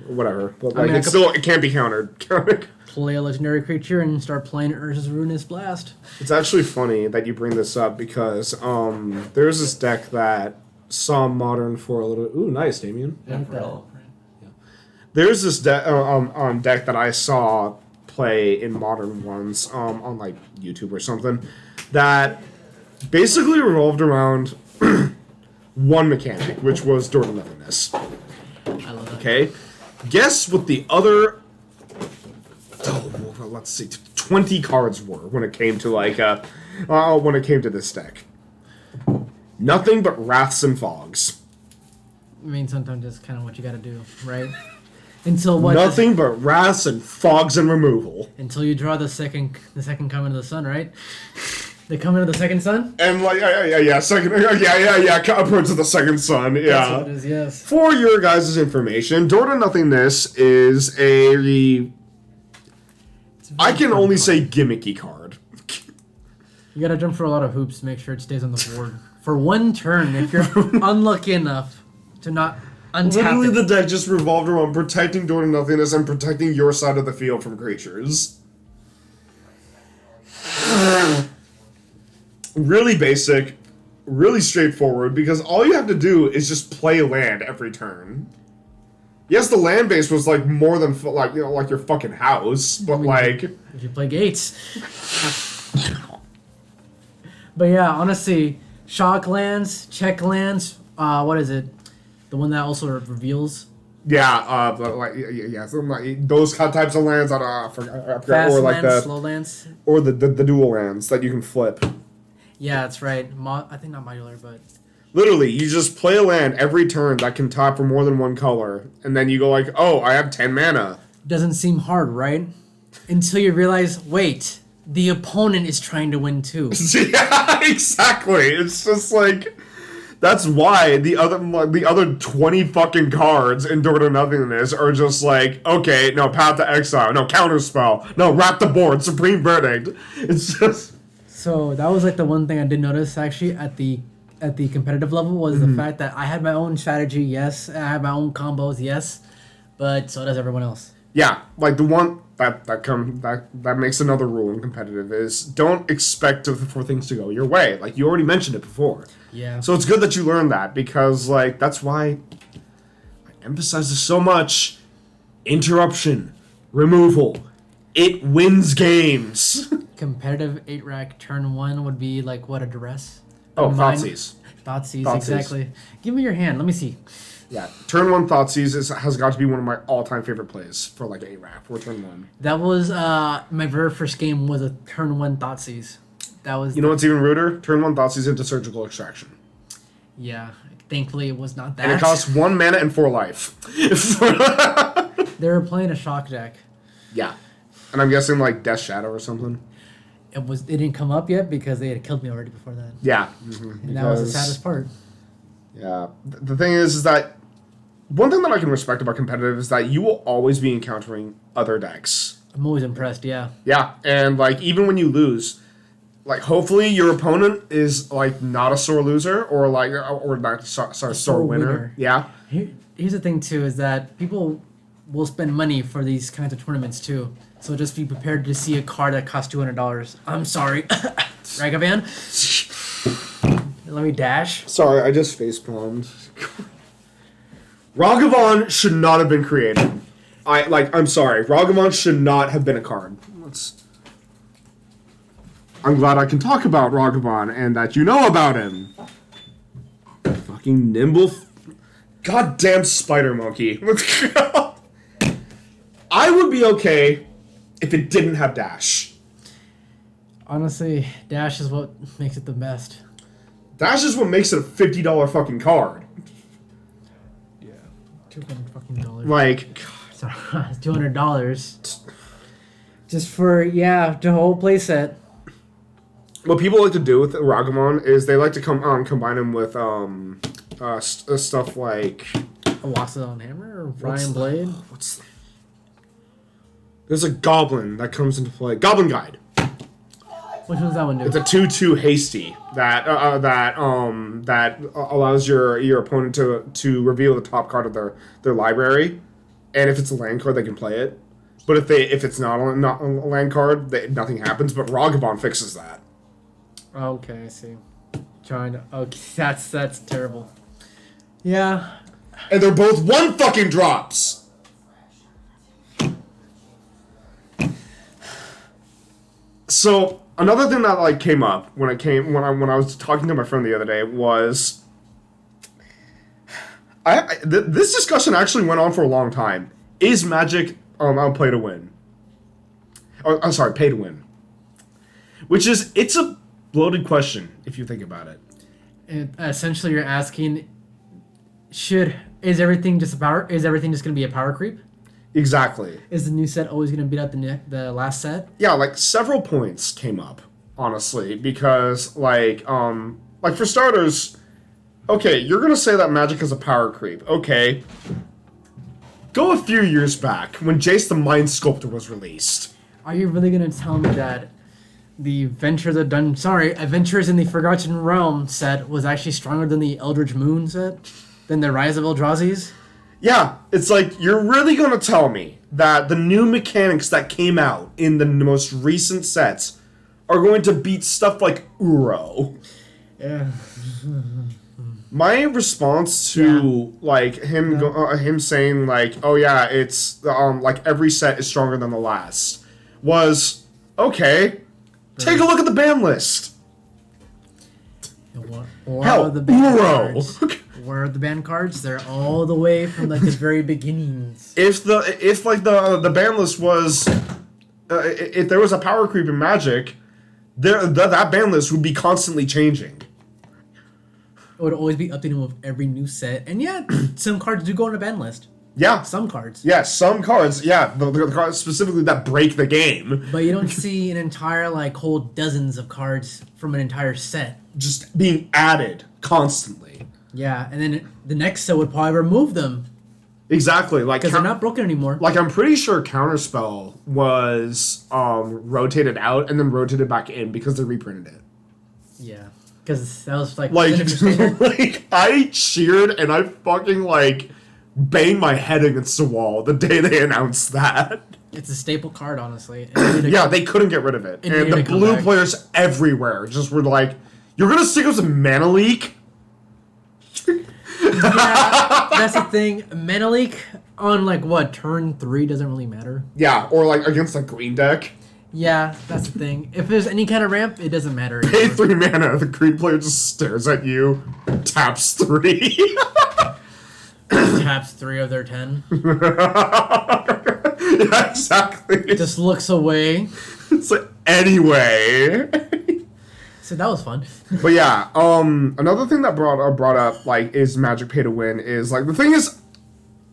S1: Whatever. But like, it can't be countered.
S2: Play a legendary creature and start playing Urza's Ruinous Blast.
S1: It's actually funny that you bring this up because there's this deck that saw Modern for a little. Ooh, nice, Damien.
S3: Yeah.
S1: There's this deck that I saw play in Modern once on like YouTube or something that basically revolved around one mechanic, which was Door to Nothingness.
S2: I love that.
S1: Okay, guess what the other? Let's see, 20 cards were when it came to this deck. Nothing but Wraths and Fogs.
S2: I mean, sometimes that's kind of what you got to do, right? Until what?
S1: Nothing but Wraths and Fogs and removal.
S2: Until you draw the second coming of the sun, right? The coming of the second sun?
S1: And approach of the second sun, yeah.
S2: That's what it is, yes.
S1: For your guys' information, Door to Nothingness is I can only say gimmicky card.
S2: You gotta jump for a lot of hoops to make sure it stays on the board. For one turn, if you're unlucky enough to not untap
S1: Literally,
S2: it.
S1: the deck just revolved around protecting Door to Nothingness and protecting your side of the field from creatures. Really basic, really straightforward, because all you have to do is just play land every turn. Yes, the land base was like more than like your fucking house, but like
S2: if you play gates. But yeah, honestly, shock lands, check lands. What is it? The one that also reveals.
S1: Yeah, but like like those types of lands. I forgot,
S2: Fast
S1: or like
S2: lands, slow lands,
S1: or the dual lands that you can flip.
S2: Yeah, that's right. I think not modular, but.
S1: Literally, you just play a land every turn that can top for more than one color, and then you go like, oh, I have 10 mana.
S2: Doesn't seem hard, right? Until you realize, wait, the opponent is trying to win too.
S1: Yeah, exactly. It's just like, that's why the other 20 fucking cards in Door to Nothingness are just like, okay, no, Path to Exile, no, Counterspell, no, Wrap the Board, Supreme Verdict. It's just...
S2: So that was like the one thing I did notice actually at the competitive level was the fact that I had my own strategy, yes, I had my own combos, yes, but so does everyone else.
S1: Yeah, like the one that makes another rule in competitive is don't expect for things to go your way. Like you already mentioned it before.
S2: Yeah.
S1: So it's good that you learned that because like that's why I emphasize this so much. Interruption, removal, it wins games.
S2: Competitive 8-rack turn 1 would be like what, a duress?
S1: Oh, Thoughtseize.
S2: Thoughtseize, exactly. Give me your hand. Let me see.
S1: Yeah, turn 1 Thoughtseize has got to be one of my all-time favorite plays for like 8-rack or turn 1.
S2: That was my very first game was a turn 1 Thoughtseize. That was.
S1: You know what's even ruder? Turn 1 Thoughtseize into Surgical Extraction.
S2: Yeah, thankfully it was not that.
S1: And it costs 1 mana and 4 life.
S2: They were playing a shock deck.
S1: Yeah, and I'm guessing like Death Shadow or something.
S2: It didn't come up yet because they had killed me already before that.
S1: Yeah,
S2: and that was the saddest part.
S1: Yeah, the thing is that one thing that I can respect about competitive is that you will always be encountering other decks.
S2: I'm always impressed. Yeah.
S1: Yeah, and like even when you lose, like hopefully your opponent is like not a sore loser or not sore winner. Yeah.
S2: Here's the thing too is that people will spend money for these kinds of tournaments too. So just be prepared to see a card that costs $200. I'm sorry, Ragavan. Let me dash.
S1: Sorry, I just facepalmed. Ragavan should not have been created. I'm sorry. Ragavan should not have been a card. I'm glad I can talk about Ragavan and that you know about him. Fucking nimble. Goddamn spider monkey. I would be okay if it didn't have dash.
S2: Honestly, dash is what makes it the best.
S1: Dash is what makes it a $50 fucking card.
S2: Yeah. $200 fucking dollars.
S1: Like,
S2: sorry, $200. Just for, the whole playset.
S1: What people like to do with Ragavon is they like to combine him with stuff like
S2: A Loxodon Hammer or Frying Blade?
S1: There's a Goblin that comes into play. Goblin Guide.
S2: Which one's that one do?
S1: It's a 2/2 hasty that allows your opponent to reveal the top card of their library, and if it's a land card, they can play it. But if it's not a land card, nothing happens. But Ragavon fixes that.
S2: Okay, I see. Okay, that's terrible. Yeah.
S1: And they're both 1 fucking drops. So another thing that came up when I was talking to my friend the other day was this discussion actually went on for a long time. Is Magic play to win? I'm sorry, pay to win. It's a loaded question if you think about it.
S2: Essentially, you're asking, is everything just going to be a power creep?
S1: Exactly.
S2: Is the new set always going to beat out the last set?
S1: Yeah, several points came up, honestly, because for starters, okay, you're gonna say that Magic is a power creep. Okay. Go a few years back when Jace the Mind Sculptor was released.
S2: Are you really going to tell me that the Adventures in the Forgotten Realm set was actually stronger than the Eldritch Moon set? Than the Rise of Eldrazi's?
S1: Yeah, it's you're really going to tell me that the new mechanics that came out in the most recent sets are going to beat stuff like Uro.
S2: Yeah.
S1: My response to him saying oh yeah, it's every set is stronger than the last was okay. Take a look at the ban list. Hell, Uro.
S2: Where are the ban cards? They're all the way from the very beginnings.
S1: If the ban list was if there was a power creep in Magic, that ban list would be constantly changing.
S2: It would always be updating with every new set, and some cards do go on a ban list.
S1: Yeah,
S2: some cards.
S1: Yeah, some cards. Yeah, the cards specifically that break the game.
S2: But you don't see an entire whole dozens of cards from an entire set
S1: just being added constantly.
S2: Yeah, and then the next set would probably remove them.
S1: Exactly,
S2: because they're not broken anymore.
S1: I'm pretty sure Counterspell was rotated out and then rotated back in because they reprinted it.
S2: Yeah, because that was
S1: I cheered and I fucking banged my head against the wall the day they announced that.
S2: It's a staple card, honestly.
S1: Yeah, they couldn't get rid of it, and the blue players everywhere just were "You're gonna stick us a Mana Leak."
S2: Yeah, that's the thing. Mana Leak on turn 3 doesn't really matter.
S1: Yeah, or against a green deck.
S2: Yeah, that's the thing. If there's any kind of ramp, it doesn't matter.
S1: Pay 3 mana, the green player just stares at you, taps 3.
S2: Taps 3 of their 10.
S1: Yeah, exactly.
S2: Just looks away.
S1: It's anyway.
S2: So that was fun.
S1: But yeah, another thing that brought up is Magic pay to win is the thing is,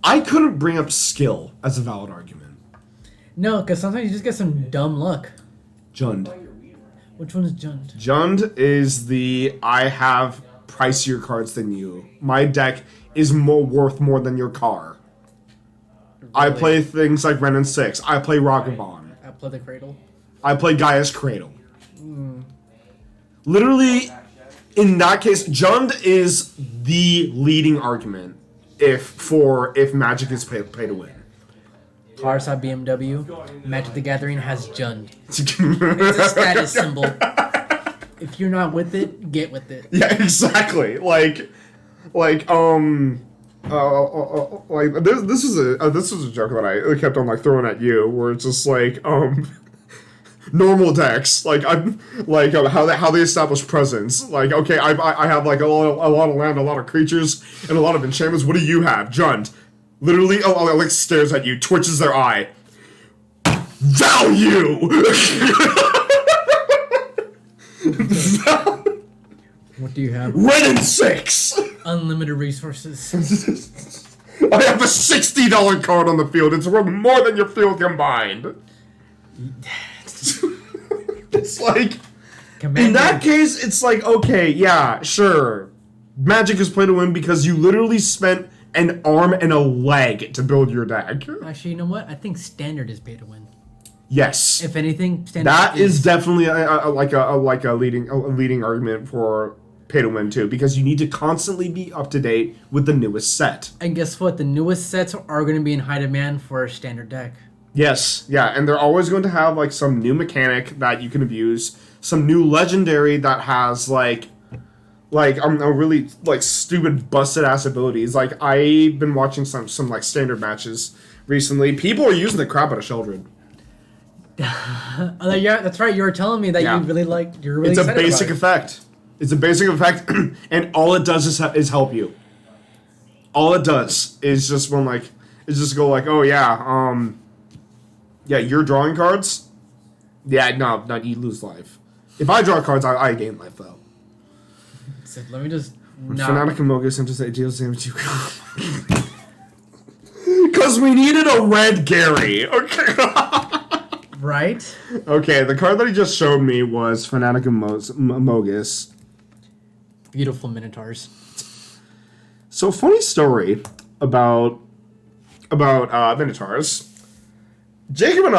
S1: I couldn't bring up skill as a valid argument.
S2: No, because sometimes you just get some dumb luck.
S1: Jund.
S2: Which one is Jund?
S1: Jund is I have pricier cards than you. My deck is worth more than your car. Really? I play things like Ren and 6. I play Ragavon.
S2: I play the Cradle.
S1: I play Gaia's Cradle. Literally, in that case, Jund is the leading argument if Magic is pay to win.
S2: Carside BMW, Magic the Gathering has Jund. It's a status symbol. If you're not with it, get with it.
S1: Yeah, exactly. This was a joke that I kept on throwing at you, where it's just normal decks, how they establish presence. Okay, I have a lot of land, a lot of creatures, and a lot of enchantments. What do you have? Jund. Literally, stares at you, twitches their eye. Value!
S2: What do you have?
S1: Ren and 6!
S2: Unlimited resources.
S1: I have a $60 card on the field. It's worth more than your field combined. It's like,
S2: Commander.
S1: in that case, it's like, okay, yeah, sure. Magic is play to win because you literally spent an arm and a leg to build your deck.
S2: Actually, you know what? I think Standard is pay to win.
S1: Yes.
S2: If anything, Standard
S1: That is definitely a leading argument for pay to win too, because you need to constantly be up to date with the newest set.
S2: And guess what? The newest sets are going to be in high demand for a Standard deck.
S1: Yes, yeah, and they're always going to have like some new mechanic that you can abuse, some new legendary that has like a really like stupid busted ass abilities. Like I've been watching some like standard matches recently. People are using the crap out of Sheldred.
S2: Yeah, that's right. You were telling me that
S1: Yeah.
S2: you really like. You're really.
S1: It's a
S2: excited
S1: basic
S2: about it.
S1: effect. It's a basic effect, and all it does is help you. All it does is just go like, oh yeah, yeah, you're drawing cards. Yeah, no, you lose life. If I draw cards, I gain life though.
S2: So let me just.
S1: Fanatic and Mogus and just deals damage you. Because we needed a red Gary. Okay.
S2: Right.
S1: Okay, the card that he just showed me was Fanatic and Mogus.
S2: Beautiful Minotaurs.
S1: So, funny story about Minotaurs. Jacob,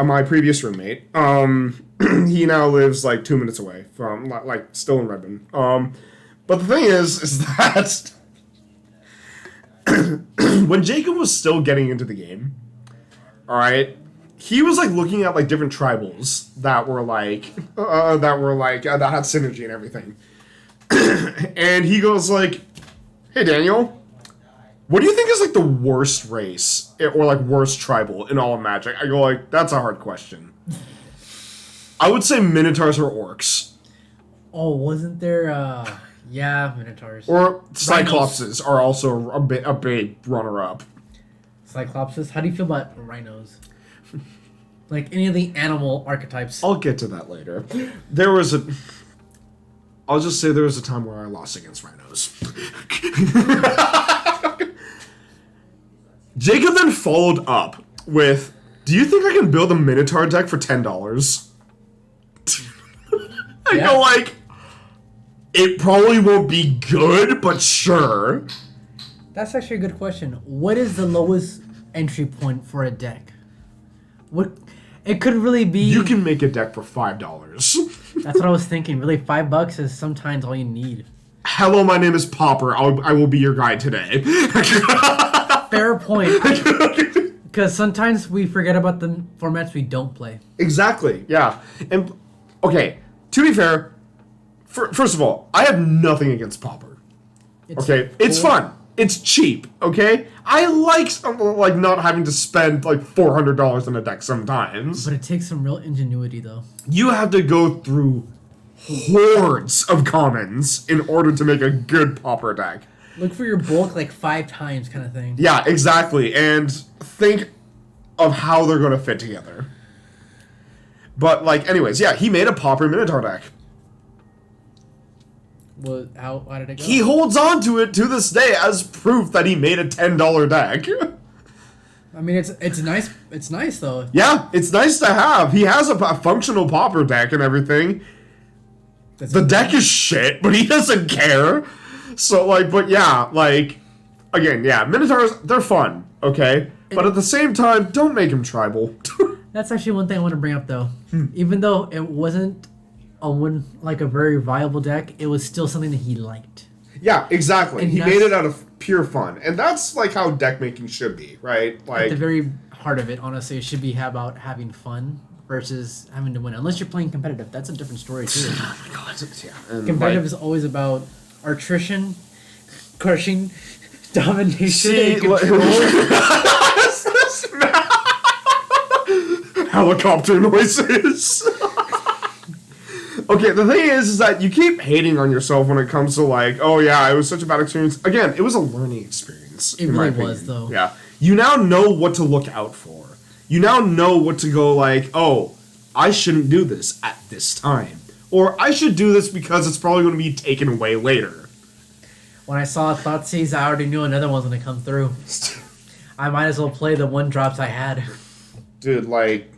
S1: my previous roommate, he now lives like 2 minutes away from, like, still in Redmond. But the thing is that when Jacob was still getting into the game, all right, he was like looking at like different tribals that had synergy and everything. And he goes like, "Hey Daniel, what do you think is like the worst race or like worst tribal in all of Magic?" I go like, "That's a hard question." I would say Minotaurs or Orcs.
S2: Oh, wasn't there? Yeah, Minotaurs.
S1: Or Cyclopses are also a big runner-up.
S2: Cyclopses. How do you feel about rhinos? Like any of the animal archetypes.
S1: I'll get to that later. I'll just say there was a time where I lost against rhinos. Jacob then followed up with, "Do you think I can build a Minotaur deck for $10? I go like, "It probably won't be good, but sure."
S2: That's actually a good question. What is the lowest entry point for a deck? What? It could really be.
S1: You can make a deck for $5.
S2: That's what I was thinking. Really, $5 is sometimes all you need.
S1: Hello, my name is Popper. I will be your guide today.
S2: Fair point. Because sometimes we forget about the formats we don't play.
S1: Exactly, yeah. And, okay, to be fair, first of all, I have nothing against Popper. It's fun. It's cheap, okay? I like not having to spend like $400 on a deck sometimes.
S2: But it takes some real ingenuity, though.
S1: You have to go through hordes of commons in order to make a good Popper deck.
S2: Look for your bulk like 5 times kind of thing.
S1: Yeah, exactly. And think of how they're going to fit together. But, like, anyways, yeah, he made a Popper Minotaur deck.
S2: Well, how did it go?
S1: He holds on to it to this day as proof that he made a $10 deck.
S2: I mean, it's nice. It's nice though.
S1: Yeah, it's nice to have. He has a functional Popper deck and everything. The deck is shit, but he doesn't care. So, like, but yeah, like, again, yeah, Minotaurs, they're fun, okay? But at the same time, don't make him tribal.
S2: That's actually one thing I want to bring up, though. Even though it wasn't a very viable deck, it was still something that he liked.
S1: Yeah, exactly.
S2: And
S1: he made it out of pure fun. And that's, like, how deck making should be, right? Like,
S2: at the very heart of it, honestly, it should be about having fun versus having to win. Unless you're playing competitive. That's a different story, too.
S1: Oh my god, yeah. And
S2: Competitive is always about attrition, crushing, domination, and control.
S1: Helicopter noises. Okay, the thing is that you keep hating on yourself when it comes to like, oh yeah, it was such a bad experience. Again, it was a learning experience.
S2: It really was, though.
S1: Yeah. You now know what to look out for. You now know what to go like, oh, I shouldn't do this at this time. Or I should do this because it's probably going to be taken away later.
S2: When I saw Thoughtseize, I already knew another one's going to come through. I might as well play the 1-drops I had.
S1: Dude, like,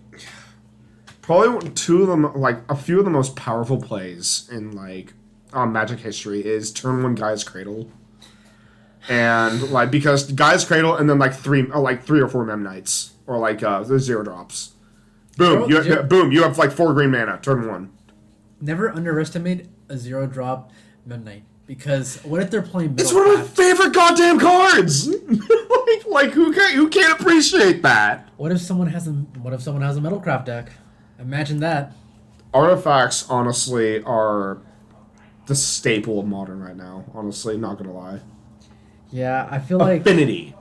S1: probably two of them, like a few of the most powerful plays in like Magic history is turn one Guy's Cradle, and like because Guy's Cradle and then like three or four Mem Knights or like the 0 drops. Boom! You have like 4 green mana. Turn one.
S2: Never underestimate a 0 drop Mem Knight. Because what if they're playing Middlecraft?
S1: It's one of my favorite goddamn cards. like who can't appreciate that?
S2: What if someone has a Middlecraft deck? Imagine that.
S1: Artifacts, honestly, are the staple of Modern right now. Honestly, not gonna lie.
S2: Yeah, I feel like
S1: Affinity,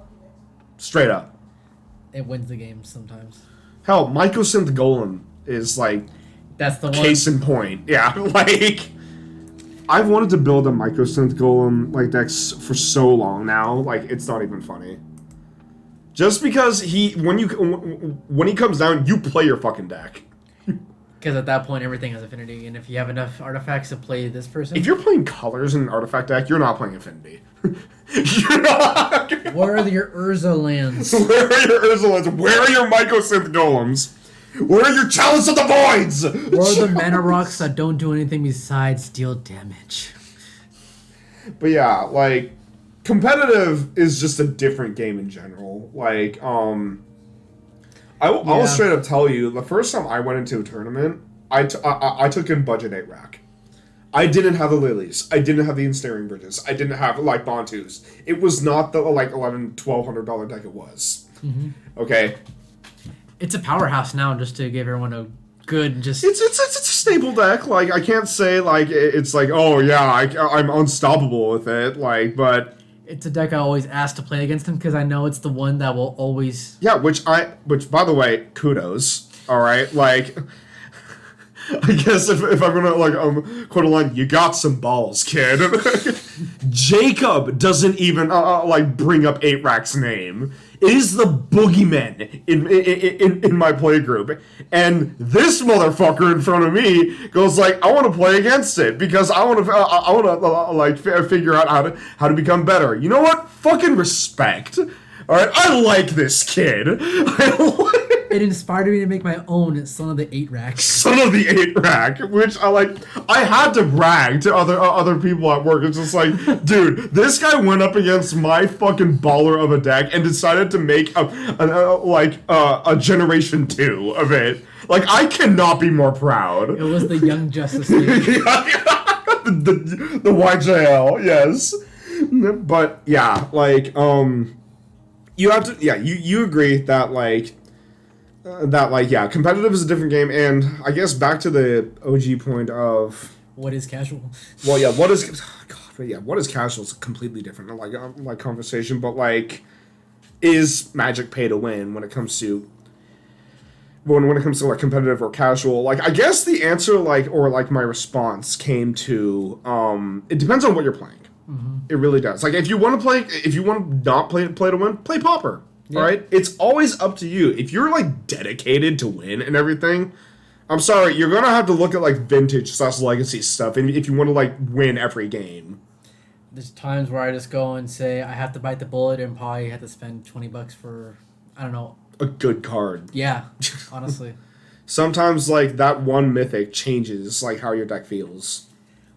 S1: straight up.
S2: It wins the game sometimes.
S1: Hell, Mycosynth Golem is like
S2: that's the
S1: case in point. Yeah, like. I've wanted to build a Mycosynth Golem like decks for so long now, like it's not even funny. Just because when he comes down, you play your fucking deck.
S2: Because at that point, everything has affinity, and if you have enough artifacts to play this person,
S1: if you're playing colors in an artifact deck, you're not playing affinity. You're not.
S2: Where are your Urza lands?
S1: Where are your Urza lands? Where are your Mycosynth Golems? Where are your Chalice of the Voids?
S2: Where are the mana rocks that don't do anything besides deal damage?
S1: But yeah, like, competitive is just a different game in general. Like, I will straight up tell you, the first time I went into a tournament, I took in budget 8 rack. I didn't have the Lilies. I didn't have the Ensnaring Bridges. I didn't have, like, Bontus. It was not the, like, $1,200 deck it was.
S2: Mm-hmm.
S1: Okay?
S2: It's a powerhouse now, just to give everyone a good, just...
S1: It's a stable deck. Like, I can't say, like, it's like, oh, yeah, I'm unstoppable with it. Like, but...
S2: It's a deck I always ask to play against him, because I know it's the one that will always...
S1: Yeah, which, by the way, kudos. All right? Like, I guess if I'm going to, like, quote a line, you got some balls, kid. Jacob doesn't even, like, bring up 8-Rack's name. It is the boogeyman in my play group. And this motherfucker in front of me goes like, I want to play against it because I want to figure out how to become better. You know what? Fucking respect. All right, I like this kid.
S2: It inspired me to make my own Son of the 8-Rack.
S1: Son of the 8-Rack, which I had to brag to other people at work. It's just like, dude, this guy went up against my fucking baller of a deck and decided to make a Generation 2 of it. Like, I cannot be more proud.
S2: It was the Young Justice League.
S1: the YJL, yes. But yeah, like, you have to, yeah, you agree that competitive is a different game, and I guess back to the OG point of
S2: what is casual.
S1: Well, yeah, what is casual is a completely different like conversation, but like, is Magic pay to win when it comes to like competitive or casual? Like, I guess the answer my response came to it depends on what you're playing.
S2: Mm-hmm.
S1: It really does. Like, if you want to not play to win, play Pauper. Yeah. All right, it's always up to you. If you're like dedicated to win and everything, I'm sorry, you're gonna have to look at like vintage / legacy stuff, and if you want to like win every game.
S2: There's times where I just go and say I have to bite the bullet and probably have to spend $20 for, I don't know,
S1: a good card.
S2: Yeah, honestly.
S1: Sometimes like that one mythic changes like how your deck feels.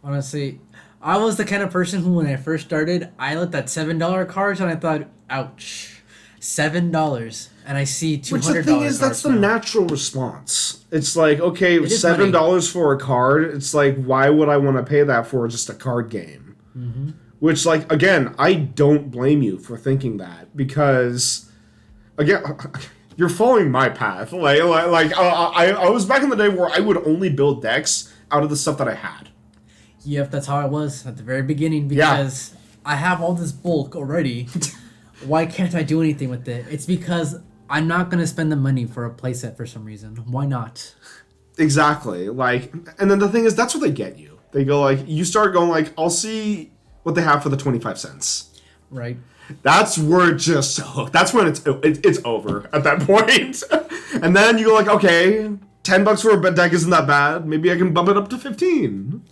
S2: Honestly, I was the kind of person who, when I first started, I looked at $7 cards and I thought, ouch. $7, and I see $200.
S1: Which the thing is, that's the natural response. It's like, okay, $7 for a card. It's like, why would I want to pay that for just a card game?
S2: Mm-hmm.
S1: Which, like, again, I don't blame you for thinking that because, again, you're following my path. I was back in the day where I would only build decks out of the stuff that I had.
S2: Yep, that's how I was at the very beginning because I have all this bulk already. Why can't I do anything with it? It's because I'm not going to spend the money for a playset for some reason. Why not?
S1: Exactly. Like, and then the thing is, that's what they get you. They go like, you start going like, I'll see what they have for the 25 cents.
S2: Right.
S1: That's where that's when it's over at that point. And then you go like, okay, $10 for a deck isn't that bad. Maybe I can bump it up to 15.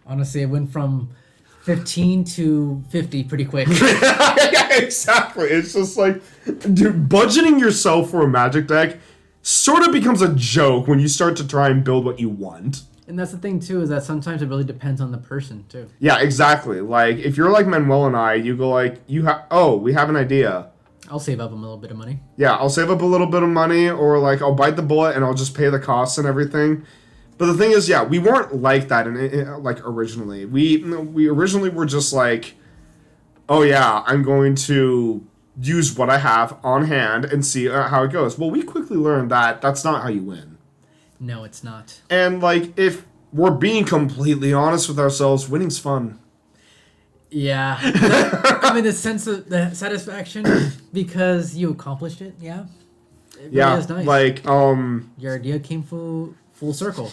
S2: Honestly, it went from 15 to 50 pretty quick.
S1: Yeah, exactly. It's just like, dude, budgeting yourself for a Magic deck sort of becomes a joke when you start to try and build what you want.
S2: And that's the thing too, is that sometimes it really depends on the person too.
S1: Yeah, exactly. Like if you're like Manuel and I, you go like, we have an idea.
S2: I'll save up a little bit of money.
S1: Yeah, I'll save up a little bit of money, or like I'll bite the bullet and I'll just pay the costs and everything. But the thing is, yeah, we weren't like that like originally. We originally were just like, oh yeah, I'm going to use what I have on hand and see how it goes. Well, we quickly learned that that's not how you win.
S2: No, it's not.
S1: And like, if we're being completely honest with ourselves, winning's fun.
S2: Yeah. I mean, the sense of the satisfaction because you accomplished it. Yeah. It really is nice.
S1: Like
S2: your idea came full circle.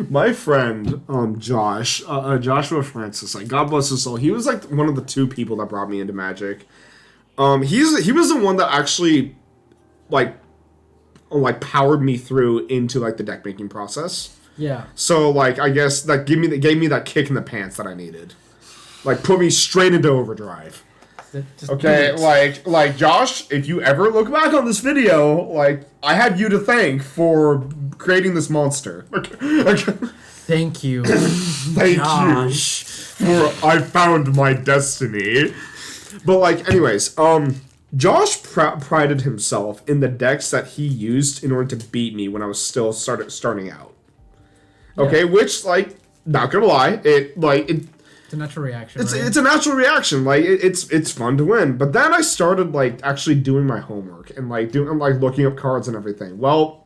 S1: My friend Joshua Francis, like God bless his soul, he was like one of the 2 people that brought me into Magic. He was the one that actually like powered me through into like the deck making process.
S2: Yeah.
S1: So like I guess that gave me that kick in the pants that I needed. Like put me straight into overdrive. Okay, like Josh, if you ever look back on this video, like I have you to thank for creating this monster. Okay.
S2: Thank you.
S1: Thank
S2: Josh.
S1: you. For I found my destiny. But like anyways, Josh prided himself in the decks that he used in order to beat me when I was still starting out. Okay, which like not gonna lie,
S2: it's a natural reaction.
S1: It's a natural reaction. Like it's fun to win. But then I started like actually doing my homework and like looking up cards and everything. Well,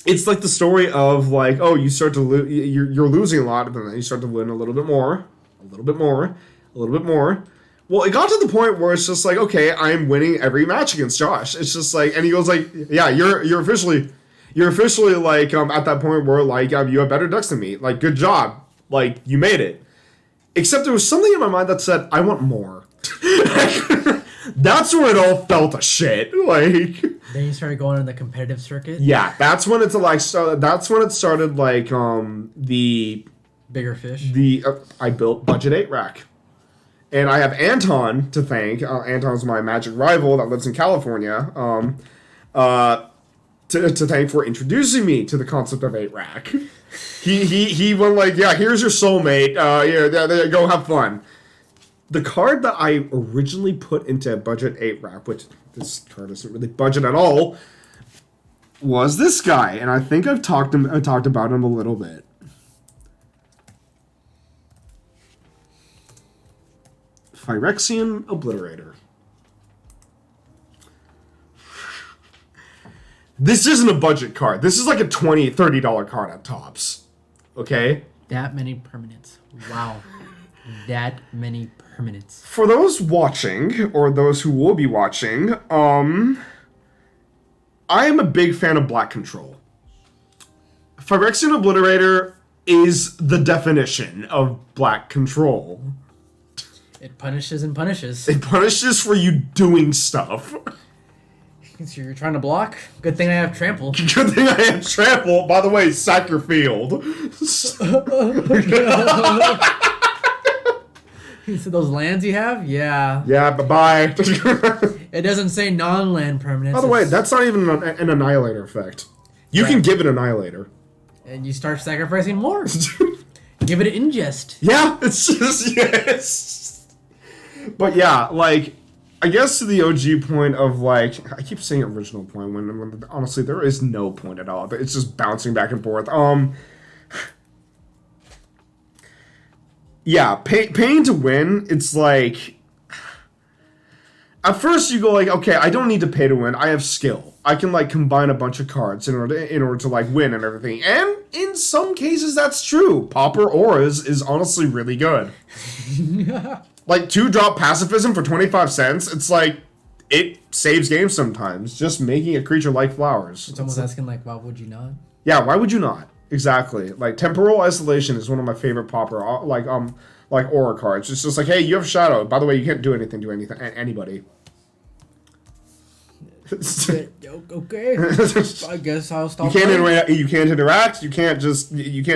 S1: it's like the story of like, oh, you start to you're losing a lot, but then you start to win a little bit more, a little bit more, a little bit more. Well, it got to the point where it's just like, okay, I'm winning every match against Josh. It's just like, and he goes like, yeah, you're officially like at that point where like you have better decks than me. Like, good job. Like, you made it. Except there was something in my mind that said, I want more. That's where it all fell to shit. Like,
S2: then you started going on the competitive circuit.
S1: Yeah, that's when it's like that's when it started like the
S2: bigger fish.
S1: I built Budget 8 Rack. And I have Anton to thank. Anton's my Magic rival that lives in California. To thank for introducing me to the concept of 8 Rack. He went like, yeah, here's your soulmate. There, go have fun. The card that I originally put into Budget 8 Rack, which this card isn't really budget at all, was this guy, and I think I've talked about him a little bit. Phyrexian Obliterator. This isn't a budget card. This is like a $20, $30 card at tops. Okay?
S2: That many permanents. Wow. That many permanents.
S1: For those watching, or those who will be watching, I am a big fan of black control. Phyrexian Obliterator is the definition of black control.
S2: It punishes and punishes.
S1: It punishes for you doing stuff.
S2: So you're trying to block? Good thing I have trample.
S1: Good thing I have trample. By the way, sack your field.
S2: So those lands you have? Yeah.
S1: Yeah, bye-bye.
S2: It doesn't say non-land permanents.
S1: By the way, that's not even an Annihilator effect. You can give it Annihilator.
S2: And you start sacrificing more. Give it an ingest.
S1: Yeah, it's just, yes. But yeah, like, I guess to the OG point of, like, I keep saying original point when honestly there is no point at all. It's just bouncing back and forth. Yeah, paying to win, it's like, at first you go like, okay, I don't need to pay to win. I have skill. I can like combine a bunch of cards in order to like win and everything. And in some cases that's true. Pauper Auras is honestly really good. Like 2-drop pacifism for 25 cents. It's like it saves games sometimes. Just making a creature like flowers.
S2: It's almost asking like, why would you not?
S1: Yeah, why would you not? Exactly. Like Temporal Isolation is one of my favorite Pauper like aura cards. It's just like, hey, you have Shadow. By the way, you can't do anything to anybody.
S2: Okay. I guess I'll stop.
S1: You can't interact. You can't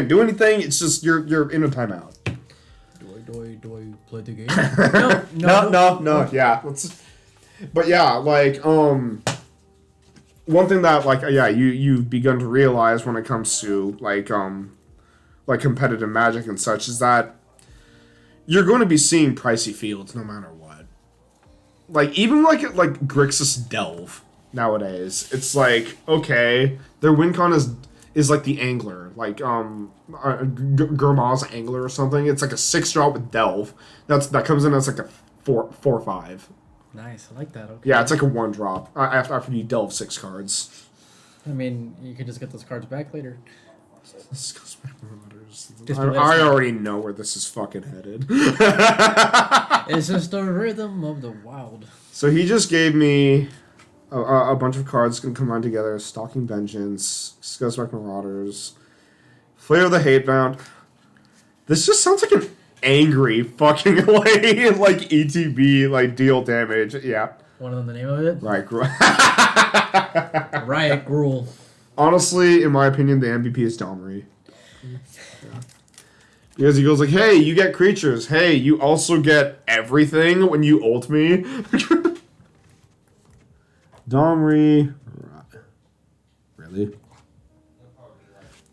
S1: do anything. It's just you're in a timeout.
S2: Do I play the game?
S1: No. Yeah. But yeah, like one thing that you've begun to realize when it comes to like competitive Magic and such is that you're going to be seeing pricey fields no matter what. Like even like Grixis Delve nowadays, it's like okay, their win con is like the Angler, like Gurmaz's Angler or something. It's like a 6-drop with Delve. That comes in as like a 4/5.
S2: Nice, I like that. Okay.
S1: Yeah, it's like a 1-drop after you delve 6 cards.
S2: I mean, you could just get those cards back later.
S1: I already know where this is fucking headed.
S2: It's just the rhythm of the wild.
S1: So he just gave me a bunch of cards can combine together. Stalking Vengeance, Skullsback Marauders, Flair of the Hatebound. This just sounds like an angry fucking like ETB like deal damage. Yeah.
S2: One of them, the name of it?
S1: Right.
S2: Riot Gruel.
S1: Honestly, in my opinion, the MVP is Domri. Yeah. Because he goes like, hey, you get creatures. Hey, you also get everything when you ult me. Domri. Really?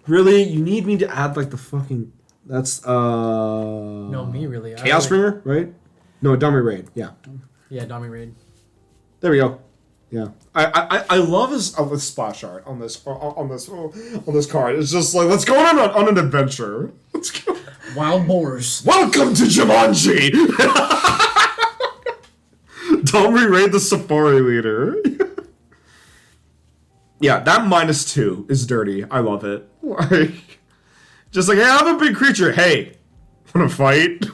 S1: Really? You need me to add like the fucking... That's,
S2: No, me really.
S1: Chaos Bringer, right? No, Domri Raid. Yeah.
S2: Yeah, Domri Raid.
S1: There we go. Yeah, I love his splash art on this card. It's just like let's go on an adventure. Let's go.
S2: Wild Boars.
S1: Welcome to Jumanji. Domri Raid the Safari Leader. Yeah, that -2 is dirty. I love it. Like, just like hey, I have a big creature. Hey, wanna fight?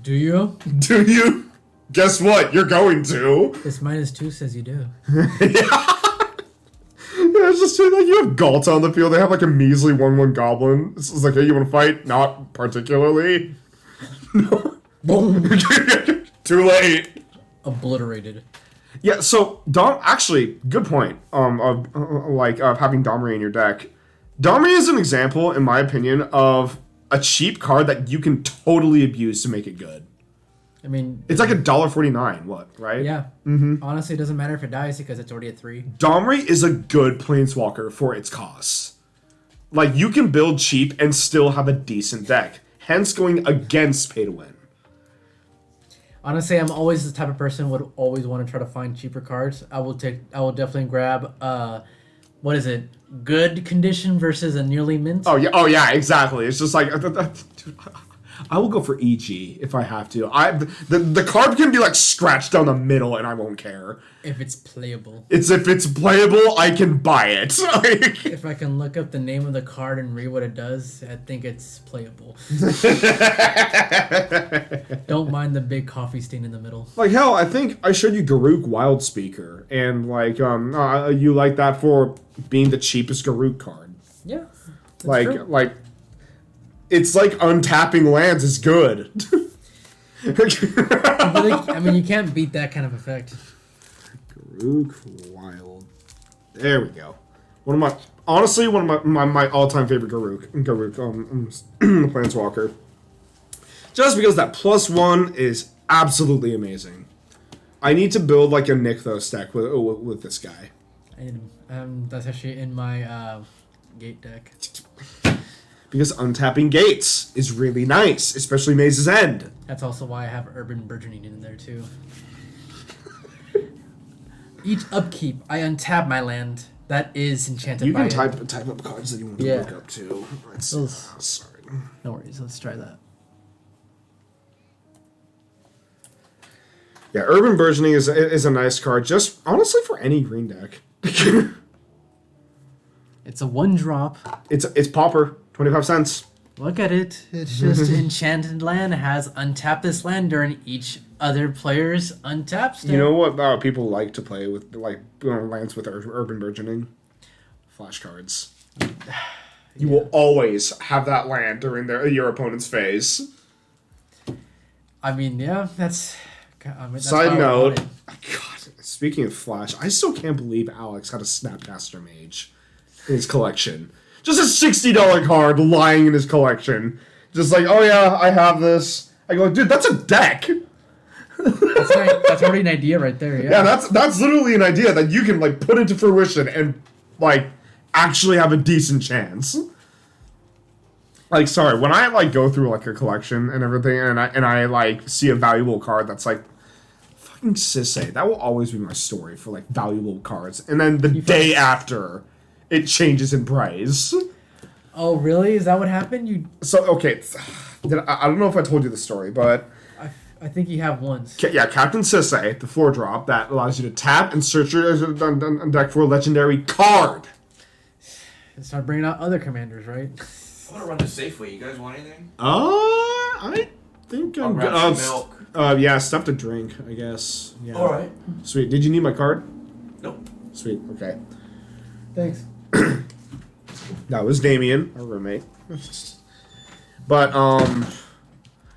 S2: Do you?
S1: Do you? Guess what? You're going to.
S2: This -2 says you do.
S1: Yeah, it's just like you have Galta on the field. They have like a measly 1/1 goblin. It's like, hey, you want to fight? Not particularly. No.
S2: Boom.
S1: Too late.
S2: Obliterated.
S1: Yeah. So actually, good point. Of having Domri in your deck. Domri is an example, in my opinion, of a cheap card that you can totally abuse to make it good.
S2: I mean...
S1: It's like $1.49, right?
S2: Yeah. Mm-hmm. Honestly, it doesn't matter if it dies because it's already at 3.
S1: Domri is a good Planeswalker for its costs. Like, you can build cheap and still have a decent deck. Hence, going against pay to win.
S2: Honestly, I'm always the type of person who would always want to try to find cheaper cards. I will definitely grab, what is it? Good condition versus a nearly mint?
S1: Oh, yeah, exactly. It's just like... Dude, I will go for EG if I have to. The card can be like scratched down the middle and I won't care.
S2: If it's playable.
S1: If it's playable, I can buy it.
S2: If I can look up the name of the card and read what it does, I think it's playable. Don't mind the big coffee stain in the middle.
S1: Like hell, I think I showed you Garruk Wild Speaker, and like you like that for being the cheapest Garruk card.
S2: Yeah.
S1: Like it's like untapping lands is good.
S2: I mean, you can't beat that kind of effect.
S1: Garruk Wild. There we go. One of my all-time favorite Garruk Planeswalker. Just because that +1 is absolutely amazing. I need to build like a Nykthos deck with this guy.
S2: That's actually in my gate deck.
S1: Because untapping gates is really nice, especially Maze's End.
S2: That's also why I have Urban Burgeoning in there too. Each upkeep, I untap my land that is enchanted.
S1: You can type up cards that you want to look up too. Sorry.
S2: No worries. Let's try that.
S1: Yeah, Urban Burgeoning is a nice card, just honestly for any green deck.
S2: It's a 1-drop.
S1: It's Pauper, 25 cents.
S2: Look at it. It's just enchanted land. It has untap this land during each other player's untap step.
S1: You know what people like to play with, like lands with Urban Burgeoning? Flashcards. You will always have that land during your opponent's phase.
S2: I mean, yeah, that's
S1: Side note, God, speaking of Flash, I still can't believe Alex had a Snapcaster Mage in his collection. Just a $60 card lying in his collection. Just like, oh yeah, I have this. I go, dude, that's a deck.
S2: That's already an idea right there. Yeah.
S1: Yeah, that's literally an idea that you can like put into fruition and like actually have a decent chance. Like, sorry, when I like go through like a collection and everything, and I like see a valuable card that's like fucking Sisay, that will always be my story for like valuable cards. And then the day after, it changes in price.
S2: Oh, really? Is that what happened?
S1: So okay, I don't know if I told you the story, but
S2: I think you have once.
S1: Yeah, Captain Sisay, the 4-drop that allows you to tap and search your deck for a legendary card.
S2: Start bringing out other commanders, right?
S3: I'm gonna run to Safeway. You guys want anything?
S1: I think I'm good.
S3: Grab some milk.
S1: Yeah, stuff to drink, I guess. Yeah.
S3: All right.
S1: Sweet. Did you need my card?
S3: Nope.
S1: Sweet. Okay.
S2: Thanks.
S1: That was Damien, our roommate. But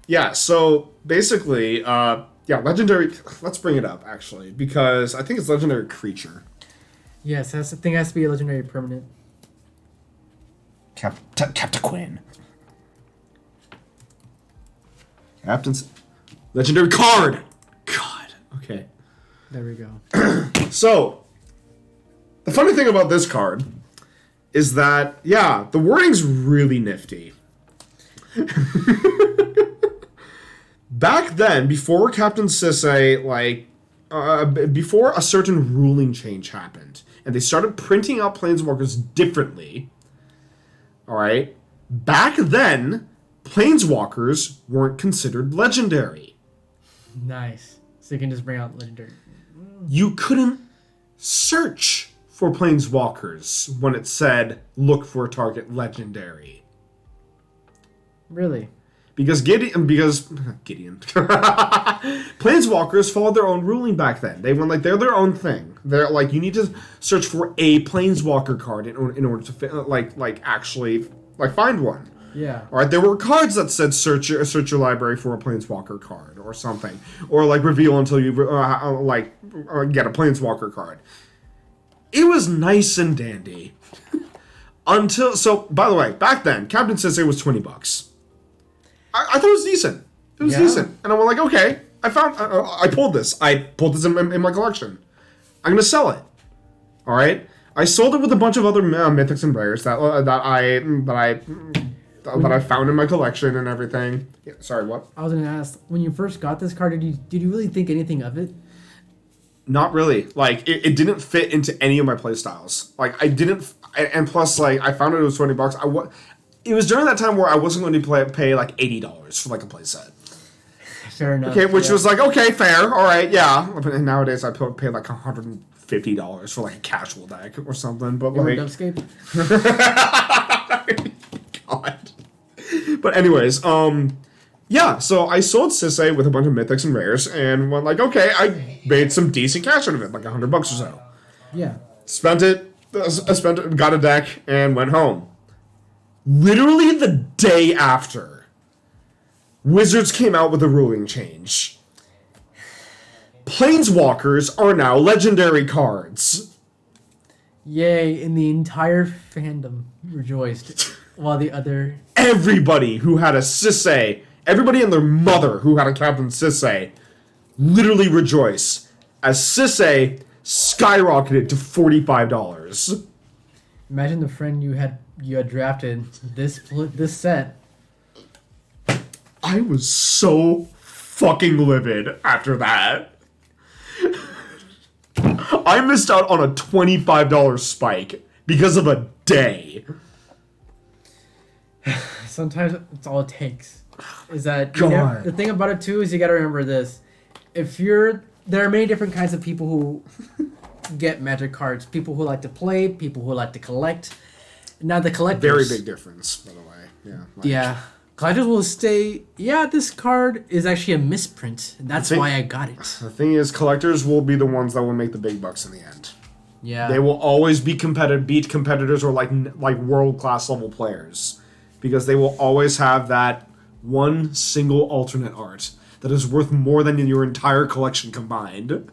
S1: yeah. So basically, yeah, legendary. Let's bring it up actually because I think it's legendary creature.
S2: Yes, that's the thing. Has to be a legendary permanent.
S1: Captain Quinn. Captain's legendary card. God. Okay.
S2: There we go.
S1: So, the funny thing about this card is that, yeah, the wording's really nifty. Back then, before Captain Sisay, like, before a certain ruling change happened, and they started printing out Planeswalkers differently, alright, back then, Planeswalkers weren't considered legendary.
S2: Nice. So you can just bring out legendary.
S1: You couldn't search for Planeswalkers when it said, look for a target legendary.
S2: Really?
S1: Because Gideon, Planeswalkers followed their own ruling back then. They went like, they're their own thing. They're like, you need to search for a Planeswalker card in order to actually find one.
S2: Yeah.
S1: All right, there were cards that said search your library for a Planeswalker card or something, or like reveal until you get a Planeswalker card. It was nice and dandy until by the way, back then Captain Sisay was $20. I thought it was decent. It was decent, and I'm like, okay, I pulled this. I pulled this in my collection. I'm gonna sell it. All right, I sold it with a bunch of other mythics and rares that I found in my collection and everything. Yeah, sorry, what?
S2: I was gonna ask, when you first got this card, did you really think anything of it?
S1: Not really. Like, it didn't fit into any of my playstyles. Like, I didn't, and plus, like, I found it was $20. It was during that time where I wasn't going to pay like $80 for like a playset.
S2: Fair enough.
S1: Okay, which was like, okay, fair, all right, yeah. And nowadays I pay like $150 for like a casual deck or something. But like,
S2: Dubscape?
S1: God. But anyways, yeah, so I sold Sisay with a bunch of mythics and rares and went like, okay, I made some decent cash out of it, like $100 or so.
S2: Yeah.
S1: Spent it, got a deck, and went home. Literally the day after, Wizards came out with a ruling change. Planeswalkers are now legendary cards.
S2: Yay, and the entire fandom rejoiced. While the other...
S1: Everybody who had a Sisay, everybody and their mother who had a Captain Sisay, literally rejoice as Sisay skyrocketed to $45.
S2: Imagine the friend you had drafted this set.
S1: I was so fucking livid after that. I missed out on a $25 spike because of a day.
S2: Sometimes it's all it takes. Is that
S1: God.
S2: The thing about it too is you gotta remember this. There are many different kinds of people who get Magic cards. People who like to play, people who like to collect. Now the collectors.
S1: Very big difference, by the way. Yeah.
S2: Yeah. Collectors will say, yeah, this card is actually a misprint. That's why I got it.
S1: The thing is, collectors will be the ones that will make the big bucks in the end.
S2: Yeah.
S1: They will always be beat competitors or like world-class level players. Because they will always have that one single alternate art that is worth more than your entire collection combined.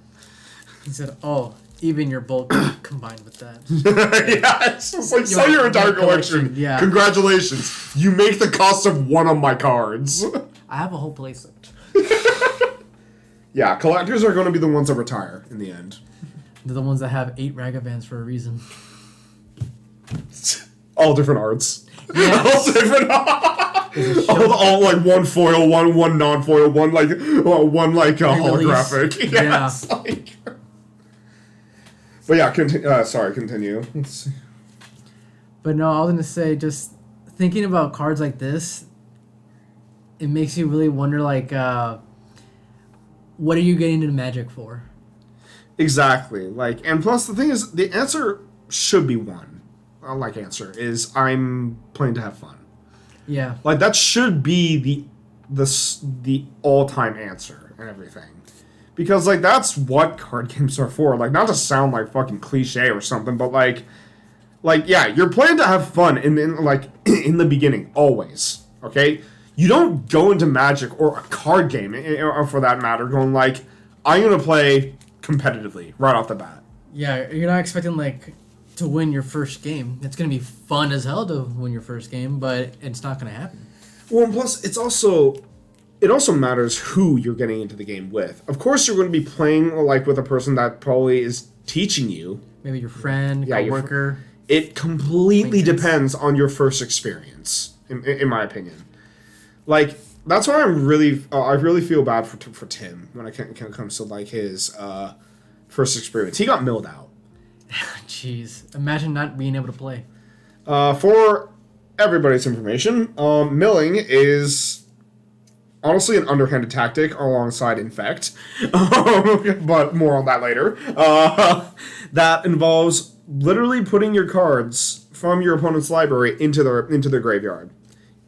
S2: He said, oh, even your bulk combined with that.
S1: Yeah, it's just like, sell your entire collection.
S2: Yeah.
S1: Congratulations. You make the cost of one of my cards.
S2: I have a whole playset.
S1: Yeah, collectors are going to be the ones that retire in the end.
S2: They're the ones that have 8 Ragavan's for a reason.
S1: All different arts.
S2: Yeah.
S1: All different. all like one foil, one non-foil, one holographic. Yes,
S2: Yeah.
S1: like. But yeah, continue. Let's see.
S2: But no, I was gonna say, just thinking about cards like this, it makes you really wonder, like, what are you getting into Magic for?
S1: Exactly. Like, and plus the thing is, the answer should be one. Answer is I'm playing to have fun.
S2: Yeah.
S1: Like that should be the all-time answer and everything. Because like that's what card games are for. Like not to sound like fucking cliche or something, but like yeah, you're playing to have fun in the beginning always. Okay? You don't go into Magic or a card game or for that matter going like I'm going to play competitively right off the bat.
S2: Yeah, you're not expecting like to win your first game. It's gonna be fun as hell to win your first game, but it's not gonna happen.
S1: Well, and plus it also matters who you're getting into the game with. Of course, you're going to be playing like with a person that probably is teaching you.
S2: Maybe your friend,
S1: Yeah,
S2: coworker.
S1: It completely
S2: Acquaintance.
S1: depends on your first experience, in my opinion. Like that's why I really feel bad for Tim when it comes to like his first experience. He got milled out.
S2: Jeez, imagine not being able to play.
S1: For everybody's information, milling is honestly an underhanded tactic alongside Infect, but more on that later. That involves literally putting your cards from your opponent's library into their graveyard.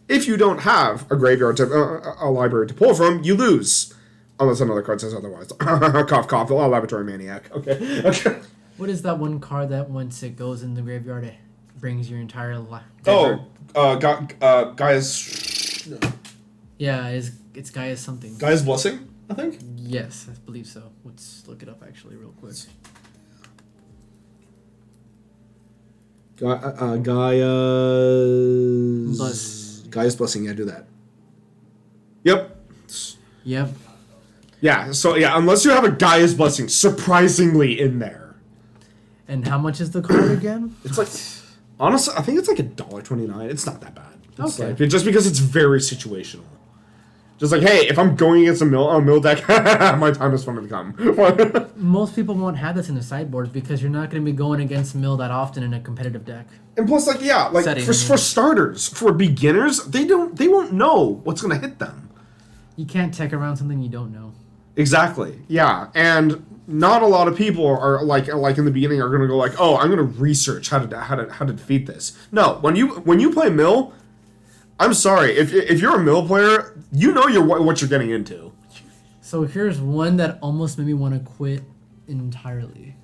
S1: If you don't have a graveyard a library to pull from, you lose. Unless another card says otherwise. Cough, cough. Laboratory Maniac. Okay.
S2: What is that one card that once it goes in the graveyard, it brings your entire life?
S1: Gaia's...
S2: Yeah, it's Gaia's something.
S1: Gaia's Blessing, I think?
S2: Yes, I believe so. Let's look it up actually real quick.
S1: Gaia's Blessing, yeah, do that. Yep.
S2: Yep.
S1: Yeah, so yeah, unless you have a Gaia's Blessing surprisingly in there.
S2: And how much is the card again?
S1: It's like, honestly, I think it's like $1.29. It's not that bad. It's
S2: Okay.
S1: like, just because it's very situational. Just like, hey, if I'm going against a mill deck, my time is finally come.
S2: Most people won't have this in the sideboards because you're not going to be going against mill that often in a competitive deck.
S1: And plus, like, yeah, like
S2: Setting,
S1: for starters, for beginners, they won't know what's gonna hit them.
S2: You can't tech around something you don't know.
S1: Exactly. Yeah, and not a lot of people are like in the beginning are gonna go like, oh, I'm gonna research how to defeat this. No, when you play mill, I'm sorry, if you're a mill player, you know what you're getting into.
S2: So here's one that almost made me want to quit entirely.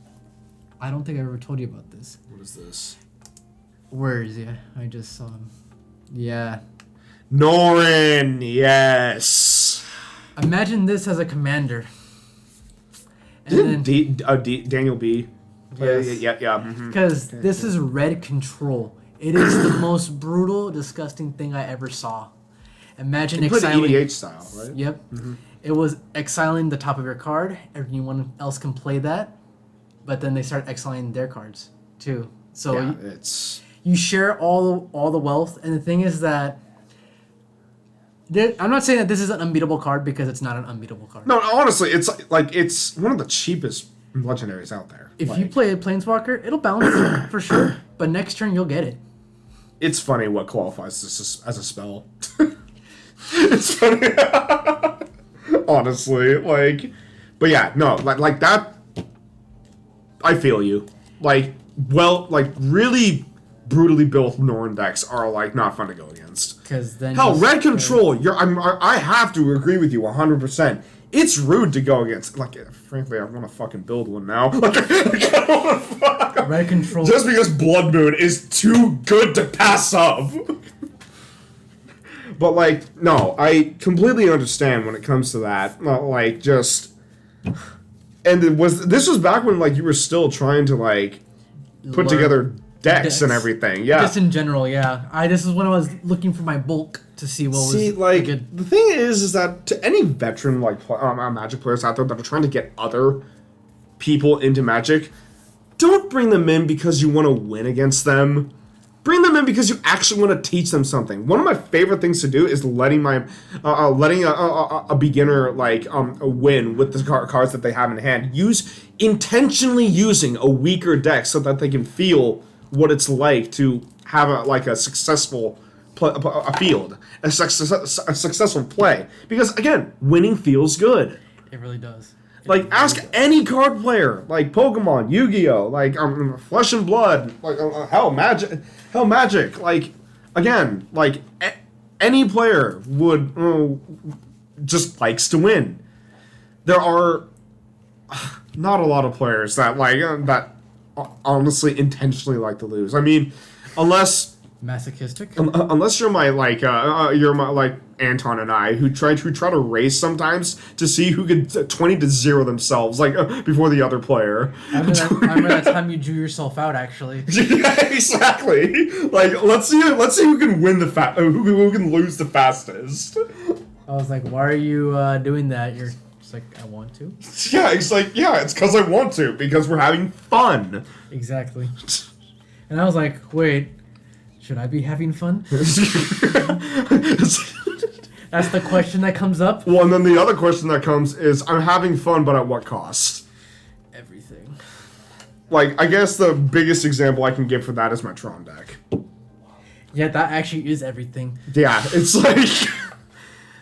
S2: I don't think I ever told you about this.
S1: What is this?
S2: Where is he? I just saw him. Yeah.
S1: Norin, yes.
S2: Imagine this as a commander. And
S1: Didn't Daniel B?
S2: Yes.
S1: Yeah. Mhm.
S2: Because this is red control. It is the most brutal, disgusting thing I ever saw. Imagine
S1: You play the
S2: exiling.
S1: EDH style, right?
S2: Yep. It was exiling the top of your card. Everyone else can play that, but then they start exiling their cards too. So
S1: Yeah,
S2: you,
S1: it's
S2: you share all the wealth, and the thing is that I'm not saying that this is an unbeatable card because it's not an unbeatable card.
S1: no. Honestly, it's one of the cheapest legendaries out there.
S2: If
S1: Like,
S2: you play a Planeswalker, it'll bounce for sure, but next turn you'll get it.
S1: it's funny what qualifies this as a spell. It's funny, honestly. Like, but yeah, no, like that. I feel you. Like, really brutally built Norn decks are like not fun to go against.
S2: Because then
S1: Hell,
S2: you-
S1: red control. I have to agree with you 100%. It's rude to go against. Like, frankly, I want to fucking build one now.
S2: Red control.
S1: Just because Blood Moon is too good to pass up. But like, no, I completely understand when it comes to that. Like, just, and this was back when like you were still trying to like put
S2: Learn.
S1: together decks and everything. Yeah.
S2: Just in general, yeah. This is when I was looking for my bulk to see what was
S1: like
S2: good.
S1: the thing is that to any veteran Magic players out there that are trying to get other people into Magic, don't bring them in because you want to win against them. Bring them in because you actually want to teach them something. One of my favorite things to do is letting a beginner win with the cards that they have in hand. Intentionally using a weaker deck so that they can feel what it's like to have a successful field, a successful play. Because again, winning feels good.
S2: It really does.
S1: Ask any card player, like Pokemon, Yu-Gi-Oh, Flesh and Blood, Magic. Any player would just likes to win. There are not a lot of players that that honestly intentionally like to lose. I mean, unless
S2: masochistic.
S1: Unless you're my Anton and I who try to race sometimes to see who could 20-0 themselves before the other player.
S2: I remember that time you drew yourself out actually.
S1: Yeah, exactly. Let's see who can win who can lose the fastest.
S2: I was like, why are you doing that? You're just like, I want to.
S1: Yeah, it's because I want to because we're having fun.
S2: Exactly. And I was like, wait. Should I be having fun? That's the question that comes up.
S1: Well, and then the other question that comes is, I'm having fun, but at what cost?
S2: Everything.
S1: I guess the biggest example I can give for that is my Tron deck.
S2: Yeah, that actually is everything.
S1: Yeah, it's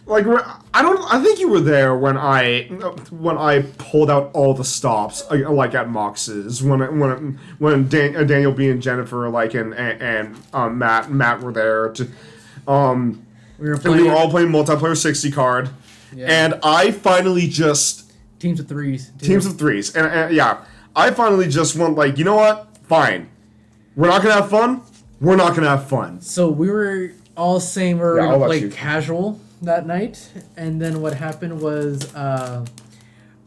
S1: I think you were there when I pulled out all the stops at Mox's when Daniel B and Jennifer and Matt were there to we were all playing multiplayer 60 card, yeah. And I finally just
S2: teams of threes
S1: and yeah, I finally just went you know what, fine, we're not gonna have fun. So
S2: we were all saying we're gonna play casual that night, and then what happened was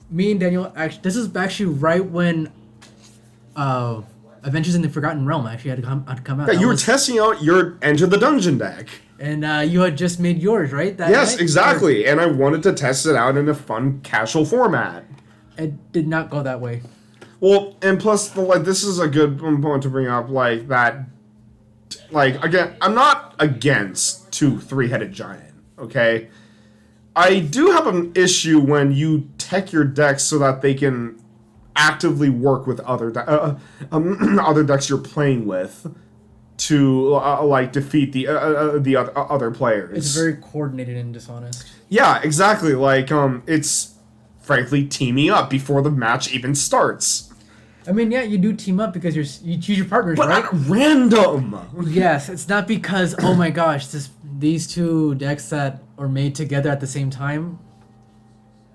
S2: me and Daniel this is actually right when Adventures in the Forgotten Realm actually had to come out.
S1: Yeah, you were testing out your Enter the Dungeon deck,
S2: and you had just made yours, right?
S1: Yes, night? Exactly. And I wanted to test it out in a fun casual format.
S2: It did not go that way.
S1: Well, and plus this is a good point to bring up that again, I'm not against 2 3-headed giant. Okay, I do have an issue when you tech your decks so that they can actively work with other decks you're playing with to defeat the other players.
S2: It's very coordinated and dishonest.
S1: Yeah, exactly. It's frankly teaming up before the match even starts.
S2: I mean, yeah, you do team up because you choose your partners,
S1: but
S2: right?
S1: But at random.
S2: Yes, it's not because oh my gosh, these two decks that are made together at the same time.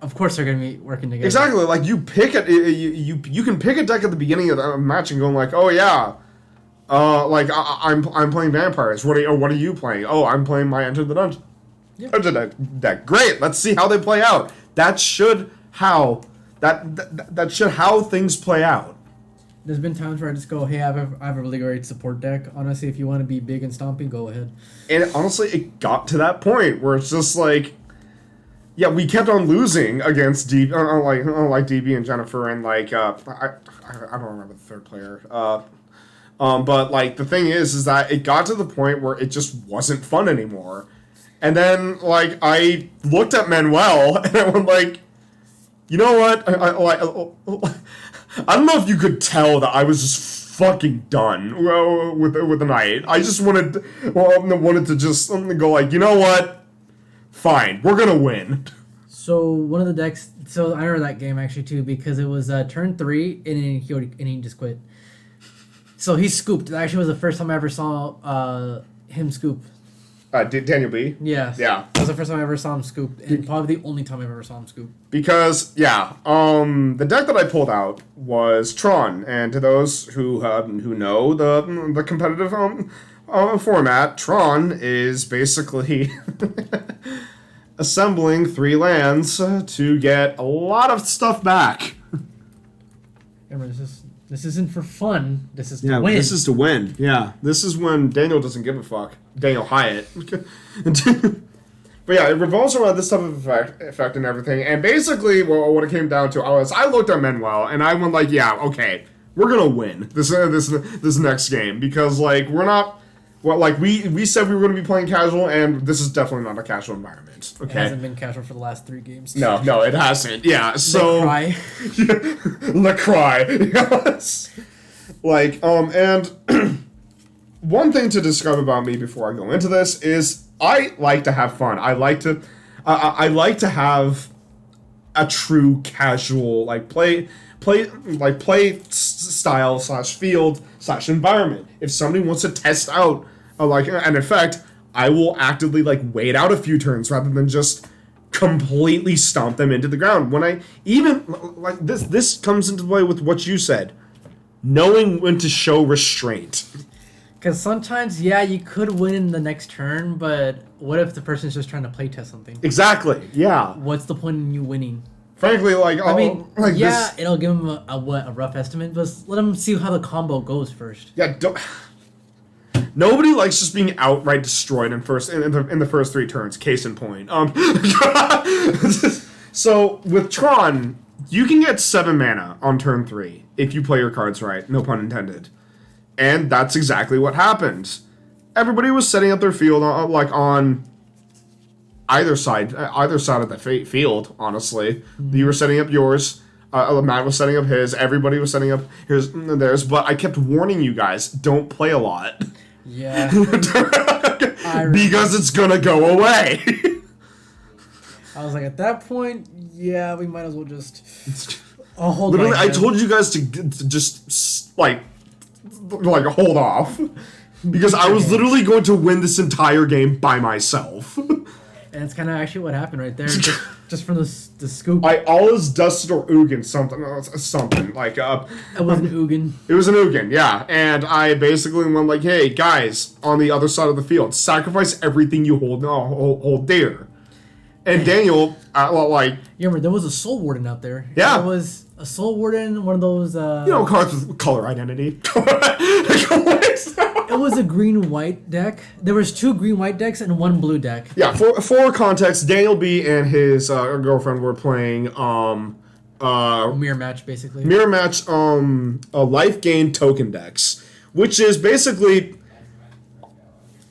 S2: Of course, they're going to be working together.
S1: Exactly. You pick it. You can pick a deck at the beginning of the match and go oh yeah, I'm playing vampires. What are you playing? Oh, I'm playing my Enter the Dungeon. Yep. Deck. Great. Let's see how they play out. That should how things play out.
S2: There's been times where I just go, hey, I have a really great support deck. Honestly, if you want to be big and stompy, go ahead.
S1: And honestly, it got to that point where it's just yeah, we kept on losing against DB, DB and Jennifer and I don't remember the third player. But the thing is that it got to the point where it just wasn't fun anymore. And then I looked at Manuel and I went you know what? I don't know if you could tell that I was just fucking done with the night. I just wanted to just go you know what? Fine, we're gonna win.
S2: So one of the decks. So I remember that game actually too because it was turn 3 and he just quit. So he scooped. That actually was the first time I ever saw him scoop.
S1: Daniel B?
S2: Yeah.
S1: Yeah.
S2: That was the first time I ever saw him scoop, and probably the only time I ever saw him scoop.
S1: Because, yeah, the deck that I pulled out was Tron, and to those who know the competitive format, Tron is basically assembling 3 lands to get a lot of stuff back.
S2: Remember, this This isn't for fun. This is to
S1: Yeah,
S2: win.
S1: this is to win. Yeah, this is when Daniel doesn't give a fuck. Daniel Hyatt. But yeah, it revolves around this type of effect and everything. And basically, what it came down to was I looked at Manuel and I went like, yeah, okay, we're gonna win this next game because like we're not. Well, like we said we were going to be playing casual, and this is definitely not a casual environment. Okay,
S2: It hasn't been casual for the last 3 games.
S1: No, it hasn't. Yeah, so
S2: Cry.
S1: Lacroix. Yes. Like, and one thing to describe about me before I go into this is I like to have fun. I like to have a true casual play style / field / environment. If somebody wants to test out an effect, I will actively wait out a few turns rather than just completely stomp them into the ground. When I even this comes into play with what you said, knowing when to show restraint.
S2: Because sometimes, yeah, you could win in the next turn, but what if the person's just trying to play test something?
S1: Exactly. Yeah.
S2: What's the point in you winning?
S1: Frankly,
S2: It'll give him a rough estimate, but let him see how the combo goes first.
S1: Yeah, nobody likes just being outright destroyed in the first 3 turns. Case in point. So with Tron, you can get 7 mana on turn 3 if you play your cards right. No pun intended. And that's exactly what happened. Everybody was setting up their field on either side of the field. Honestly, you were setting up yours. Matt was setting up his. Everybody was setting up his and theirs. But I kept warning you guys: don't play a lot.
S2: Yeah.
S1: Because it's gonna go away.
S2: I was like, at that point, yeah, we might as well just. Hold
S1: Literally, I told you guys to just hold off because I was literally going to win this entire game by myself.
S2: And it's kind of actually what happened right there, just from the scoop.
S1: I always dusted or Ugin something
S2: It was an Ugin.
S1: It was an Ugin, yeah. And I basically went like, hey, guys, on the other side of the field, sacrifice everything you hold dear. And Daniel,
S2: You remember, there was a Soul Warden out there.
S1: Yeah.
S2: There was a Soul Warden, one of those...
S1: cards with color identity.
S2: It was a green-white deck. There was 2 green-white decks and 1 blue deck.
S1: Yeah, for context, Daniel B. and his girlfriend were playing...
S2: Mirror match, basically.
S1: Mirror match, life gain token decks, which is basically...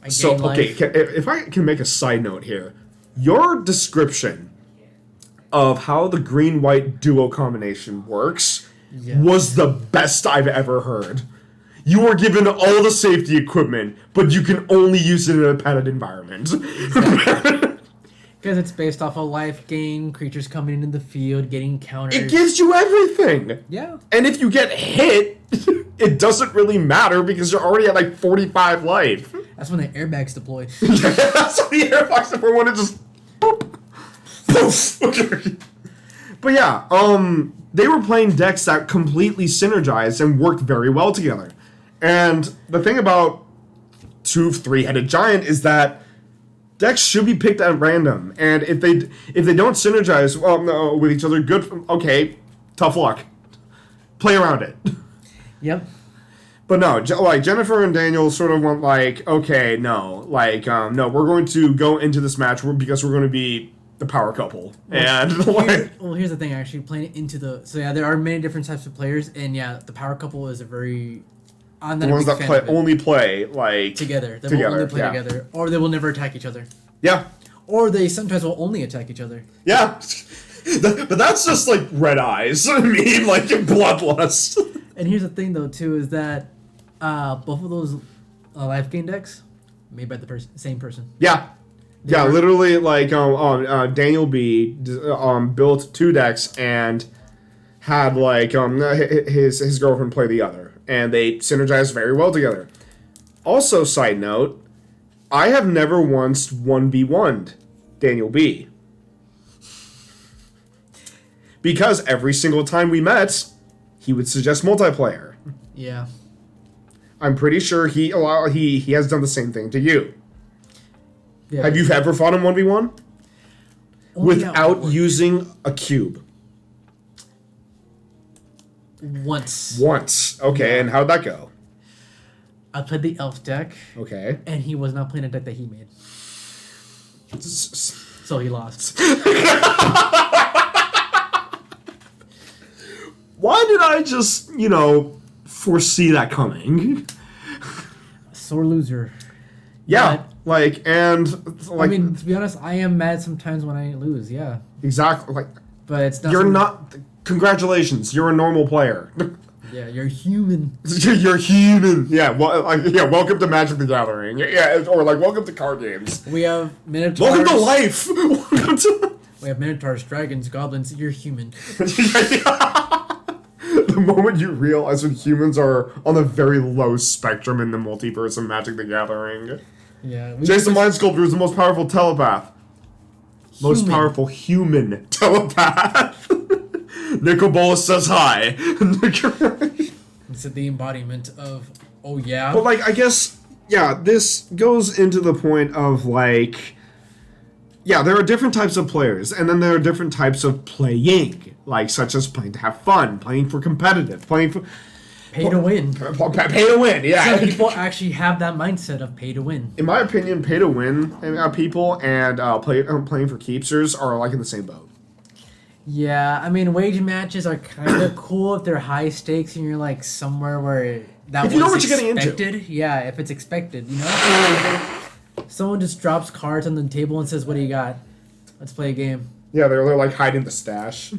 S1: if I can make a side note here, your description of how the green-white duo combination works was the best I've ever heard. You are given all the safety equipment, but you can only use it in a padded environment.
S2: Because it's based off of life gain, creatures coming into the field, getting counters.
S1: It gives you everything.
S2: Yeah.
S1: And if you get hit, it doesn't really matter because you're already at 45 life.
S2: That's when the airbags deploy.
S1: That's when the airbags deploy when it just... Poof. But yeah, they were playing decks that completely synergized and worked very well together. And the thing about 2 3-headed giant is that decks should be picked at random, and if they don't synergize with each other, okay, tough luck. Play around it.
S2: Yep.
S1: But no, Jennifer and Daniel sort of went okay, no, no, we're going to go into this match because we're going to be the power couple. And
S2: here's the thing, actually, playing into there are many different types of players, and the power couple is a very...
S1: the ones that only play
S2: together. They will only play together, or they will never attack each other.
S1: Yeah.
S2: Or they sometimes will only attack each other.
S1: Yeah. But that's just red eyes. I mean, bloodlust.
S2: And here's the thing, though, too, is that both of those life gain decks made by the same person.
S1: Yeah. Literally, Daniel B. built 2 decks and had his girlfriend play the other. And they synergize very well together. Also, side note, I have never once 1v1'd Daniel B. Because every single time we met, he would suggest multiplayer.
S2: Yeah.
S1: I'm pretty sure he has done the same thing to you.
S2: Yeah.
S1: Have you ever fought him 1v1? Without using a cube?
S2: once.
S1: Once. Okay, and how'd that go?
S2: I played the elf deck,
S1: Okay.
S2: and he was not playing a deck that he made. So he lost.
S1: Why did I just, foresee that coming?
S2: Sore loser.
S1: Yeah,
S2: I mean, to be honest, I am mad sometimes when I lose, yeah.
S1: exactly,
S2: But it's not...
S1: you're not, congratulations, you're a normal player.
S2: Yeah, you're human.
S1: You're human. Yeah, welcome to Magic the Gathering. Yeah, or welcome to card games.
S2: We have Minotaurs.
S1: Welcome to life. Welcome to...
S2: We have Minotaurs, Dragons, Goblins. You're human.
S1: The moment you realize when humans are on a very low spectrum in the multiverse of Magic the Gathering.
S2: Yeah.
S1: Jason Mind Sculptor is the most powerful telepath. Most powerful human telepath. Nicol Bolas says hi.
S2: It's the embodiment of, oh yeah.
S1: But I guess, this goes into the point of there are different types of players, and then there are different types of playing, such as playing to have fun, playing for competitive, playing for...
S2: Pay to win.
S1: Pay to win, yeah.
S2: Some people actually have that mindset of pay to win.
S1: In my opinion, pay to win people and playing for keepsters are in the same boat.
S2: Yeah, I mean, wage matches are kind of cool if they're high stakes and you're somewhere where that
S1: if you know
S2: was
S1: what you're getting
S2: expected.
S1: into.
S2: Yeah, if it's expected, Someone just drops cards on the table and says, "What do you got? Let's play a game."
S1: Yeah, they're hiding the stash.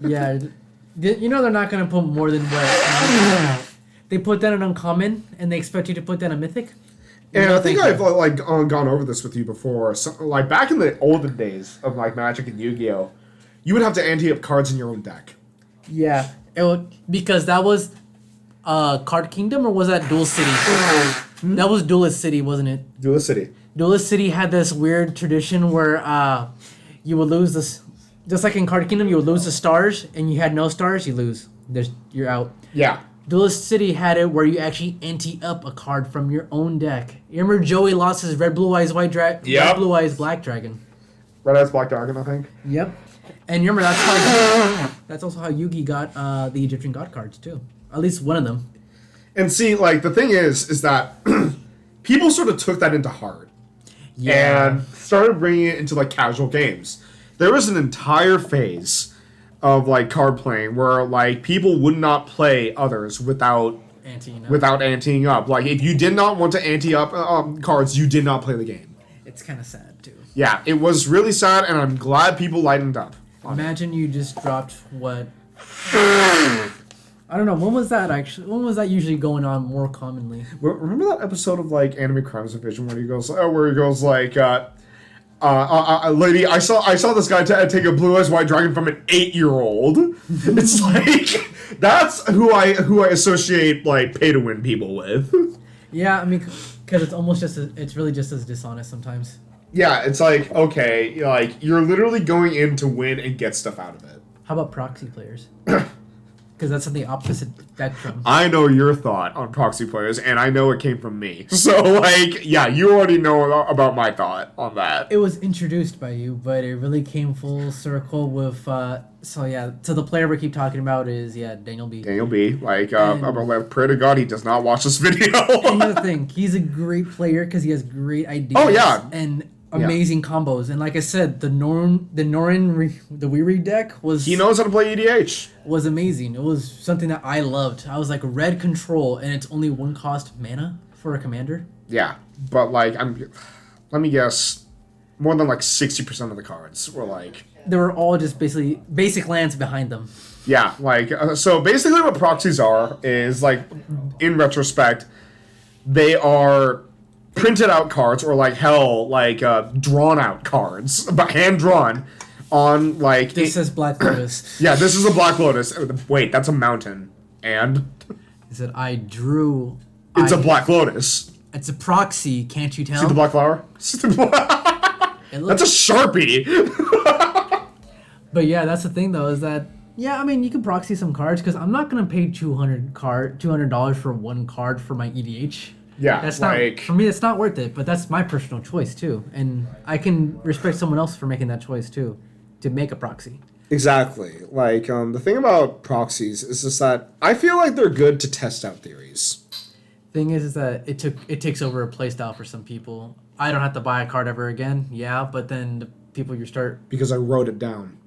S2: Yeah, they're not gonna put more than what they put down an uncommon, and they expect you to put down a mythic.
S1: And I think I've gone over this with you before. So, back in the olden days of Magic and Yu-Gi-Oh, you would have to ante up cards in your own deck.
S2: Yeah, because that was Card Kingdom, or was that Duel City? That was Duelist City, wasn't it?
S1: Duelist City.
S2: Duelist City had this weird tradition where you would lose this, just like in Card Kingdom, you would lose the stars, and you had no stars, you lose. You're out.
S1: Yeah.
S2: Duelist City had it where you actually ante up a card from your own deck. You remember Joey lost his Red Blue Eyes White Dragon,
S1: Yep.
S2: Red Blue Eyes Black Dragon.
S1: Red Eyes Black Dragon, I think.
S2: Yep. And you remember that's also how Yugi got the Egyptian God cards too. At least one of them.
S1: And see, the thing is that people sort of took that into heart.
S2: Yeah.
S1: And started bringing it into casual games. There was an entire phase of card playing where people would not play others without anteing up. If you did not want to ante up cards, you did not play the game.
S2: It's kind of sad too.
S1: Yeah, it was really sad, and I'm glad people lightened up.
S2: Imagine you just dropped what? I don't know. When was that actually? When was that usually going on more commonly?
S1: Remember that episode of Anime Crimes Division where he goes, lady, I saw this guy take a Blue Eyes White Dragon from an 8-year-old. It's that's who I associate pay to win people with.
S2: Yeah, I mean, because it's almost it's really just as dishonest sometimes.
S1: Yeah, it's okay, you're literally going in to win and get stuff out of it.
S2: How about proxy players? Because that's on the opposite spectrum.
S1: I know your thought on proxy players, and I know it came from me. So, you already know about my thought on that.
S2: It was introduced by you, but it really came full circle with, so the player we keep talking about is, Daniel B.
S1: Daniel B. Pray to God he does not watch this video.
S2: And here's the thing, he's a great player because he has great ideas.
S1: Oh, yeah.
S2: And amazing combos. And like I said, the Weary deck was...
S1: He knows how to play EDH.
S2: Was amazing. It was something that I loved. I was red control, and it's only 1 cost mana for a commander.
S1: Yeah, but let me guess, more than 60% of the cards were
S2: They were all just basically basic lands behind them.
S1: Yeah, so basically what proxies are is in retrospect, they are printed out cards or drawn out cards, but hand drawn. On
S2: this is Black Lotus.
S1: Yeah, this is a Black Lotus. Wait, that's a mountain. And
S2: he said, "I drew."
S1: It's a Black Lotus.
S2: It's a proxy. Can't you tell?
S1: See the black flower? That's a Sharpie.
S2: But yeah, that's the thing though. Is that I mean you can proxy some cards because I'm not gonna pay $200 for 1 card for my EDH.
S1: Yeah,
S2: that's not for me. It's not worth it. But that's my personal choice too, and I can respect someone else for making that choice too. To make a proxy.
S1: Exactly. Like, the thing about proxies is just that I feel like they're good to test out theories.
S2: Thing is that it takes over a playstyle for some people. I don't have to buy a card ever again, yeah, but then the people
S1: Because I wrote it down.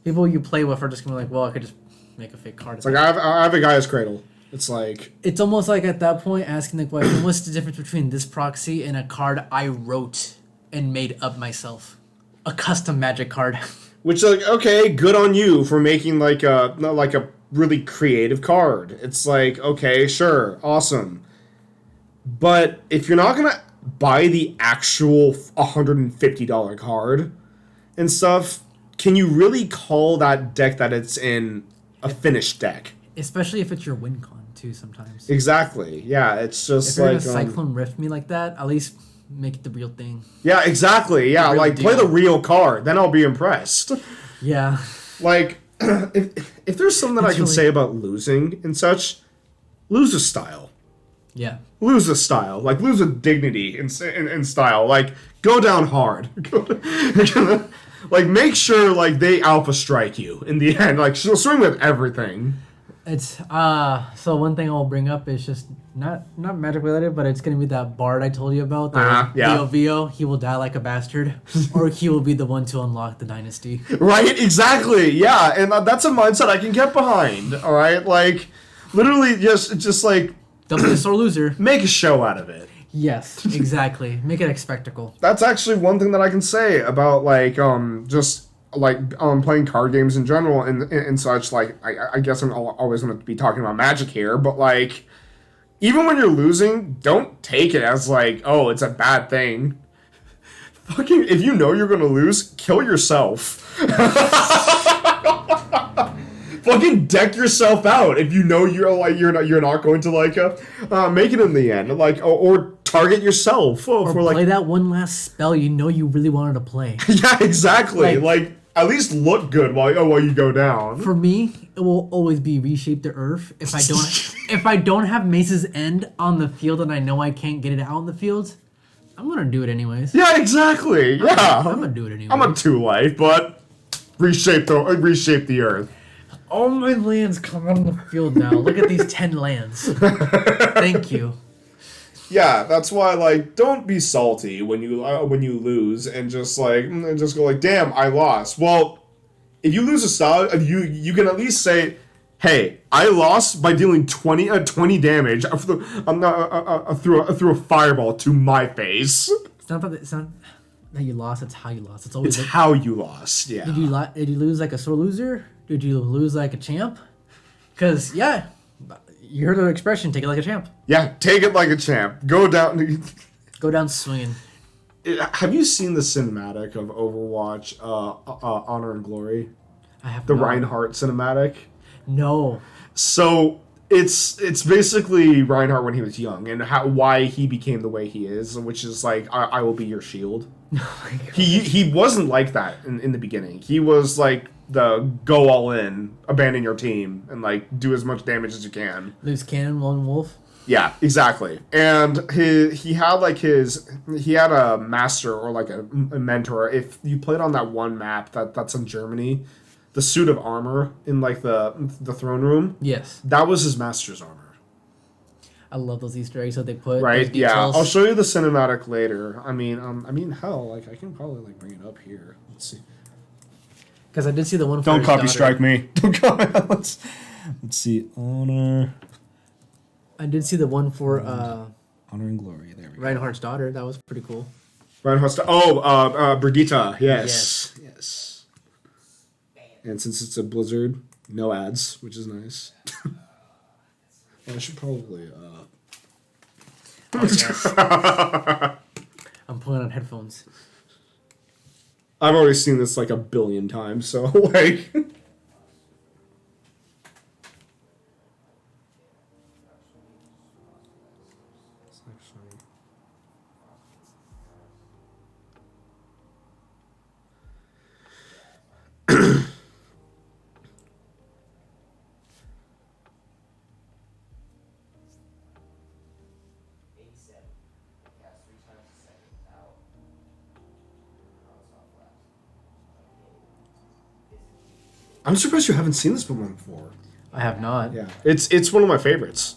S2: people you play with are just gonna be like, well, I could just make a fake card.
S1: It's like, I have a Gaia's Cradle. It's like...
S2: It's almost like at that point asking the question, what's the difference between this proxy and a card I wrote and made up myself? A custom Magic card.
S1: Which, like, okay, good on you for making, like a really creative card. It's like, okay, sure, awesome. But if you're not going to buy the actual $150 card and stuff, can you really call that deck that it's in a finished deck?
S2: Especially if it's your win con, too, sometimes.
S1: Exactly. Yeah, it's just
S2: If you're
S1: like...
S2: gonna Cyclone Rift me like that, at least make it the real thing.
S1: Yeah, exactly. Yeah,
S2: real
S1: like, play
S2: deal.
S1: the real card. Then I'll be impressed.
S2: Yeah.
S1: Like, if there's something I
S2: It's
S1: can
S2: really-
S1: say about losing and such, lose a style.
S2: Yeah.
S1: Lose a style. Like, lose a dignity in style. Like, go down hard. Like, make sure, like, they alpha strike you in the end. Like, she'll swing with everything.
S2: It's so one thing I'll bring up is just not magic related, but it's gonna be that bard I told you about.
S1: Yeah.
S2: Vio, he will die like a bastard, or he will be the one to unlock the dynasty.
S1: Right? Exactly. Yeah, and that's a mindset I can get behind. All right? Like, literally just like,
S2: Don't be a sore loser.
S1: make a show out of it.
S2: Yes, exactly. Make it a spectacle.
S1: That's actually one thing that I can say about, like, just like playing card games in general and such. Like, I guess I'm always going to be talking about Magic here, but like, even when you're losing, don't take it as like, oh, it's a bad thing. Fucking, if you know you're going to lose, kill yourself. Fucking deck yourself out if you know you're not going to like make it in the end, like, or target yourself for
S2: Play
S1: like...
S2: that one last spell you know you really wanted to play.
S1: Yeah, exactly.
S2: Like-
S1: Like, at least look good while you go down.
S2: For me, it will always be reshape the earth. If I don't have Mace's End on the field and I know I can't get it out in the field, I'm gonna do it anyways.
S1: Yeah, exactly. Yeah,
S2: I'm gonna do it anyways.
S1: I'm a 2-life, but reshape the earth.
S2: All my lands come out on the field now. Look at these 10 lands. Thank you.
S1: Yeah, that's why, like, don't be salty when you lose and just go like, damn, I lost. Well, if you lose a style, you can at least say, hey, I lost by dealing 20 damage through a fireball to my face.
S2: It's not that you lost. It's how you lost. It's always
S1: It's how you lost. Yeah.
S2: did you lose like a sore loser? Did you lose like a champ? Because yeah, you heard the expression. Take it like a champ.
S1: Yeah, take it like a champ. Go down.
S2: Go down swinging.
S1: Have you seen the cinematic of Overwatch, Honor and Glory?
S2: I have
S1: The
S2: not.
S1: Reinhardt cinematic?
S2: No.
S1: So it's basically Reinhardt when he was young and why he became the way he is, which is like, I will be your shield. He wasn't like that in the beginning. He was like the go all in, abandon your team, and like do as much damage as you can.
S2: Loose cannon, lone wolf.
S1: Yeah, exactly. And he had a master or like a mentor. If you played on that one map that's in Germany, the suit of armor in like the throne room,
S2: Yes.
S1: that was his master's armor.
S2: I love those Easter eggs that they put.
S1: Right?
S2: those
S1: Yeah.
S2: details.
S1: I'll show you the cinematic later. I mean, hell, like I can probably like bring it up here. Let's see.
S2: Because I did see the one. For
S1: Don't
S2: his
S1: copy
S2: daughter.
S1: strike me. Don't copy. Let's see. Honor
S2: I did see the one for
S1: and Glory. There we go.
S2: Reinhardt's daughter. That was pretty cool.
S1: Reinhardt. Brigitte. Yes. And since it's a Blizzard, no ads, which is nice. I should probably.
S2: Oh, yes. I'm putting on headphones.
S1: I've already seen this like a billion times, so like. I'm surprised you haven't seen this one before.
S2: I have not.
S1: Yeah, it's one of my favorites.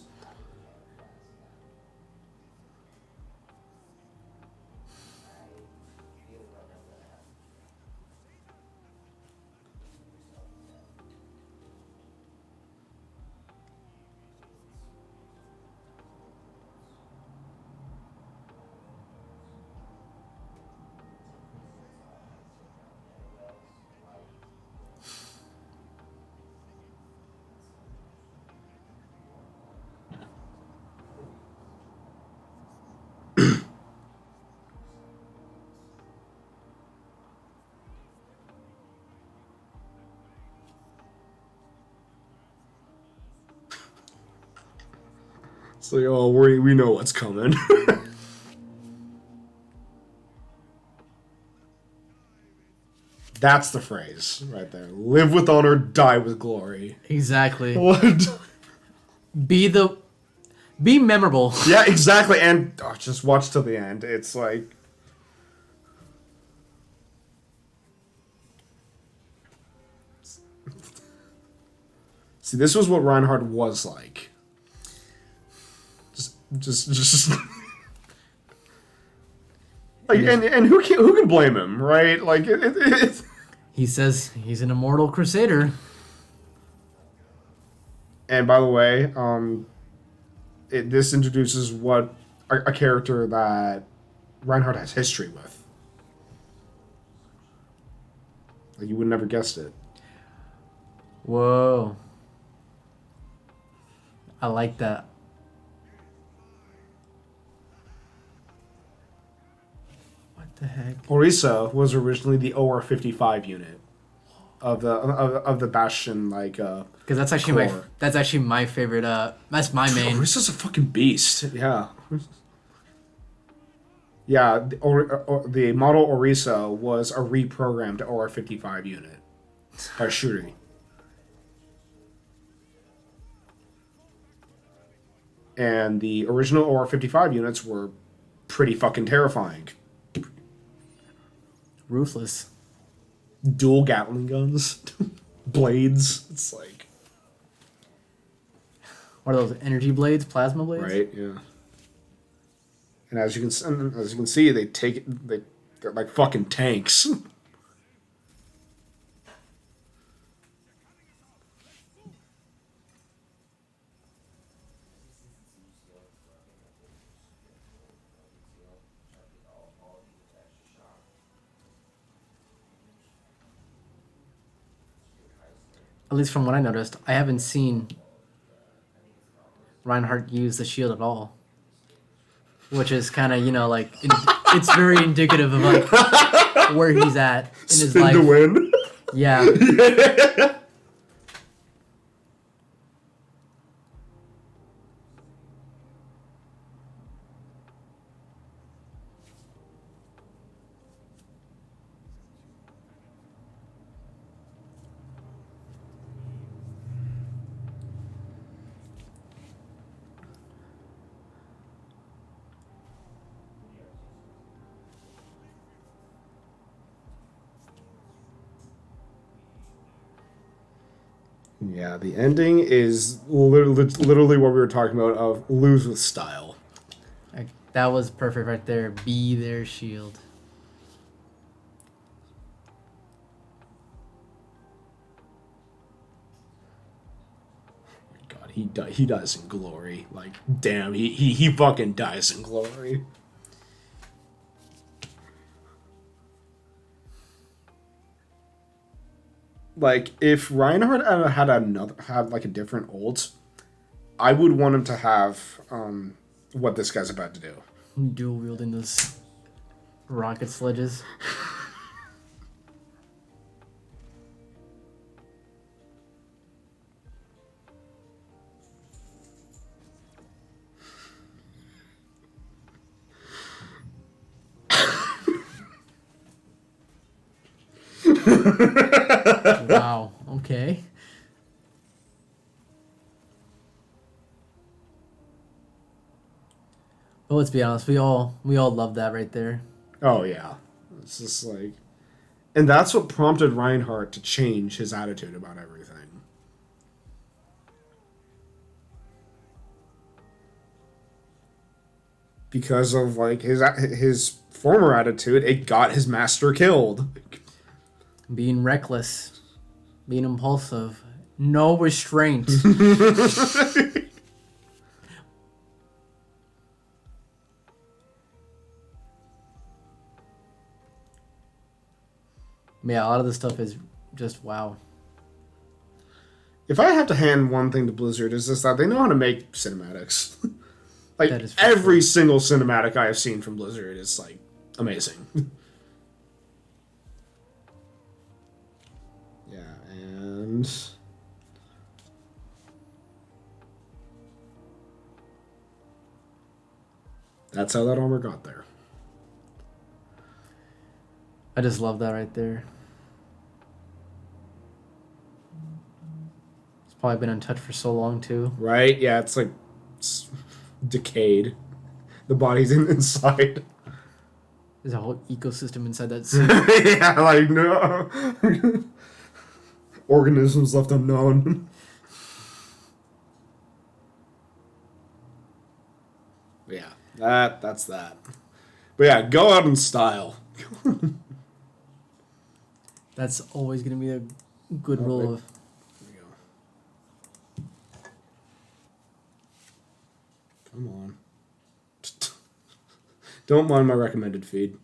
S1: It's like, oh, we know what's coming. That's the phrase right there. Live with honor, die with glory.
S2: Exactly.
S1: What?
S2: Be memorable.
S1: Yeah, exactly. And just watch till the end. It's like... See, this was what Reinhardt was like. Just... like, and who can blame him, right? Like, it's...
S2: He says he's an immortal crusader.
S1: And by the way, this introduces what a character that Reinhardt has history with. Like, you would never guessed it.
S2: Whoa. I like that. What the heck?
S1: Orisa was originally the OR-55 unit of the Bastion, like
S2: Because that's actually my favorite. That's my main.
S1: Orisa's a fucking beast. Yeah. Yeah, the model Orisa was a reprogrammed OR-55 unit by Shuri. And the original OR-55 units were pretty fucking terrifying.
S2: Ruthless.
S1: Dual Gatling guns, blades. It's like,
S2: What are those energy blades? Plasma blades?
S1: right? Yeah. And as you can see, they're like fucking tanks.
S2: At least from what I noticed, I haven't seen Reinhardt use the shield at all. Which is kind of, like, it's very indicative of, like, where he's at in his
S1: Spin
S2: life.
S1: to win.
S2: Yeah.
S1: Yeah, the ending is literally what we were talking about of lose with style.
S2: Like, that was perfect right there. Be their shield.
S1: God, he dies in glory. Like, damn, he fucking dies in glory. Like, if Reinhardt had like a different ult, I would want him to have what this guy's about to do.
S2: Dual wielding those rocket sledges. Wow. Okay. But let's be honest, we all love that right there.
S1: Oh yeah, it's just like, And that's what prompted Reinhardt to change his attitude about everything. Because of like his former attitude, it got his master killed.
S2: Being reckless, being impulsive, no restraint. Yeah, a lot of this stuff is just wow.
S1: If I have to hand one thing to Blizzard, is just that they know how to make cinematics. Like,
S2: That is for
S1: every single cinematic I have seen from Blizzard is, like, amazing. Yeah, and... that's how that armor got there.
S2: I just love that right there. It's probably been untouched for so long too.
S1: Right? Yeah, it's like... it's decayed. The body's inside.
S2: There's a whole ecosystem inside that suit.
S1: Yeah, like, no. Organisms left unknown. Yeah, that's that. But yeah, go out in style.
S2: That's always going to be a good rule of...
S1: There we go. Come on. Don't mind my recommended feed.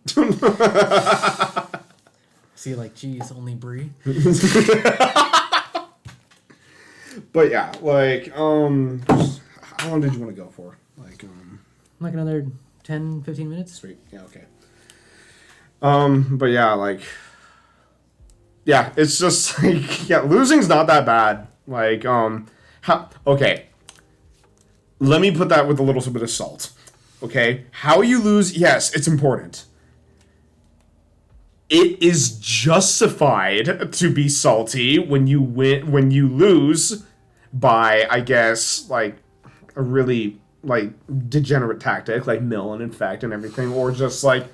S2: See, like, geez, only Brie.
S1: But yeah, like, how long did you want to go for?
S2: Like another 10, 15 minutes?
S1: Sweet. Yeah, okay. But yeah, like, yeah, it's just like, yeah, losing's not that bad. Like, okay. Let me put that with a little bit of salt. Okay? How you lose, yes, it's important. It is justified to be salty when you lose by, I guess, like, a really, like, degenerate tactic, like mill and infect and everything, or just, like,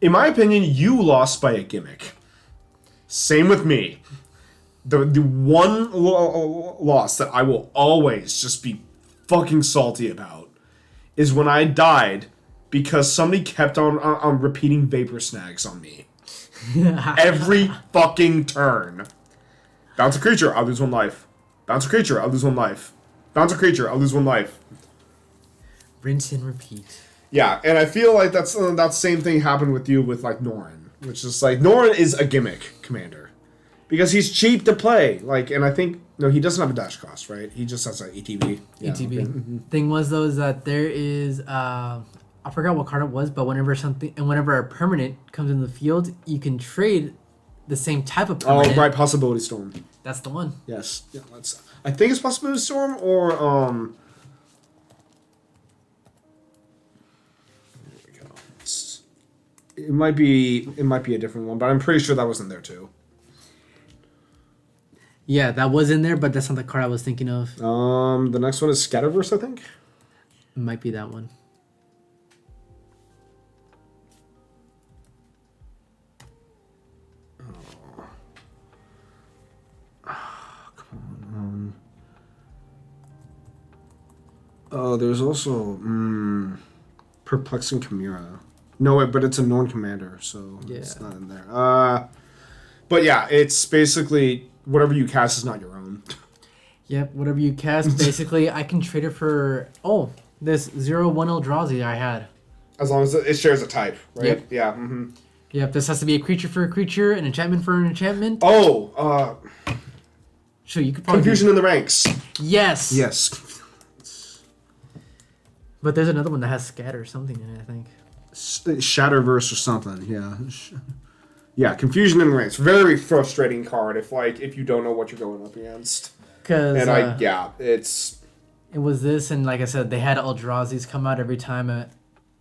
S1: in my opinion, you lost by a gimmick. Same with me. The one loss that I will always just be fucking salty about is when I died because somebody kept on repeating vapor snags on me. Every fucking turn. Bounce a creature, I'll lose one life. Bounce a creature, I'll lose one life. Bounce a creature, I'll lose one life.
S2: Rinse and repeat.
S1: Yeah, and I feel like that's that same thing happened with you with like Norrin, which is like Norrin is a gimmick commander because he's cheap to play. Like, and I think no, he doesn't have a dash cost, right? He just has an ETB. Yeah,
S2: ETB.
S1: Okay. Mm-hmm.
S2: Thing was though is that there is I forgot what card it was, but whenever a permanent comes in the field, you can trade the same type of permanent.
S1: Oh, right, Possibility Storm.
S2: That's the one.
S1: Yes. Yeah, I think it's Possibility Storm or there we go. It might be a different one, but I'm pretty sure that was in there too.
S2: Yeah, that was in there, but that's not the card I was thinking of.
S1: The next one is Scatterverse, I think.
S2: It might be that one.
S1: Oh, there's also Perplexing Chimera. No, wait, but it's a Norn commander, so it's not in there. But yeah, it's basically whatever you cast is not your own.
S2: Yep, whatever you cast, basically, I can trade it for this 0/1 Eldrazi I had.
S1: As long as it shares a type, right?
S2: Yep.
S1: Yeah. Mm-hmm.
S2: Yep, this has to be a creature for a creature, an enchantment for an enchantment.
S1: Oh,
S2: Sure, you could probably
S1: Confusion in the Ranks.
S2: Yes.
S1: Yes.
S2: But there's another one that has scatter or something in it, I think.
S1: Shatterverse or something, yeah. Yeah, Confusion in the Ranks. Very frustrating card if you don't know what you're going up against.
S2: Because
S1: it
S2: was this, and like I said, they had Eldrazi's come out every time a